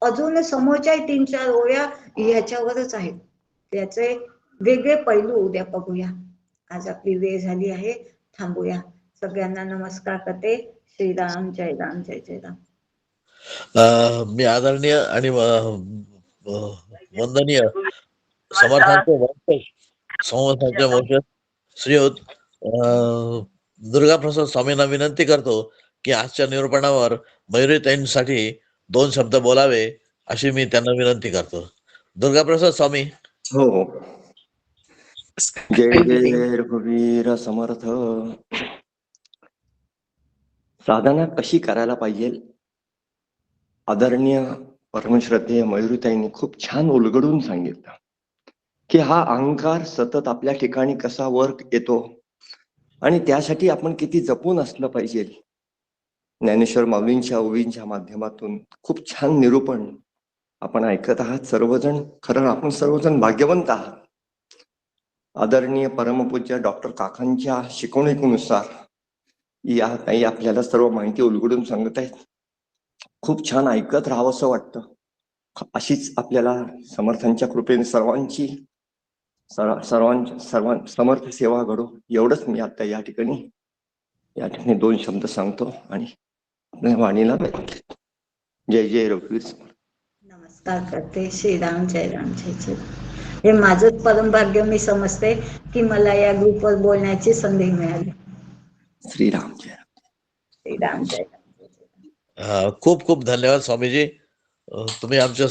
अजून समोरच्या 3-4 ओव्या ह्याच्यावरच आहेत, त्याचे वेगळे पैलू उद्या बघूया. आज आपली वेळ झाली आहे, थांबूया. सगळ्यांना नमस्कार करते. श्रीराम, जय राम, जय जय राम. मी आदरणीय आणि वंदनीय समर्थांचे वंशज, समर्थांचे वंशज श्रीयुत दुर्गाप्रसाद स्वामींना विनंती करतो की आजच्या निरूपणावर मयुरीताईंसाठी 2 शब्द बोलावे, अशी मी त्यांना विनंती करतो. दुर्गाप्रसाद स्वामी. हो हो. जय जय रघुवीर समर्थ. साधना कशी करायला पाहिजे, आदरणीय परमश्रद्धेय मयुरीताईंनी खूप छान उलगडून सांगितलं की हा अहंकार सतत आपल्या ठिकाणी कसा वर येतो आणि त्यासाठी आपण किती जपून असलं पाहिजे. ज्ञानेश्वर माऊलींच्या ओवींच्या माध्यमातून खूप छान निरूपण आपण ऐकत आहात सर्वजण. खरं आपण सर्वजण भाग्यवंत आहात. आदरणीय परमपूज्य डॉक्टर काकांच्या शिकवणुकीनुसार या काही आपल्याला सर्व माहिती उलगडून सांगत आहेत. खूप छान ऐकत राहावंसं वाटतं. अशीच आपल्याला समर्थांच्या कृपेने सर्वांची समर्थ सेवा घडो, एवढंच मी आता या ठिकाणी 2 शब्द सांगतो आणि आपल्या वाणीला जय जय रघुवीर. नमस्कार करते. श्रीराम, जय राम, जय जय. हे माझंच परमभाग्य मी समजते की मला या ग्रुपवर बोलण्याची संधी मिळाली. श्रीराम जय. श्रीराम जय. खूप खूप धन्यवाद स्वामीजी. तुम्ही आमच्या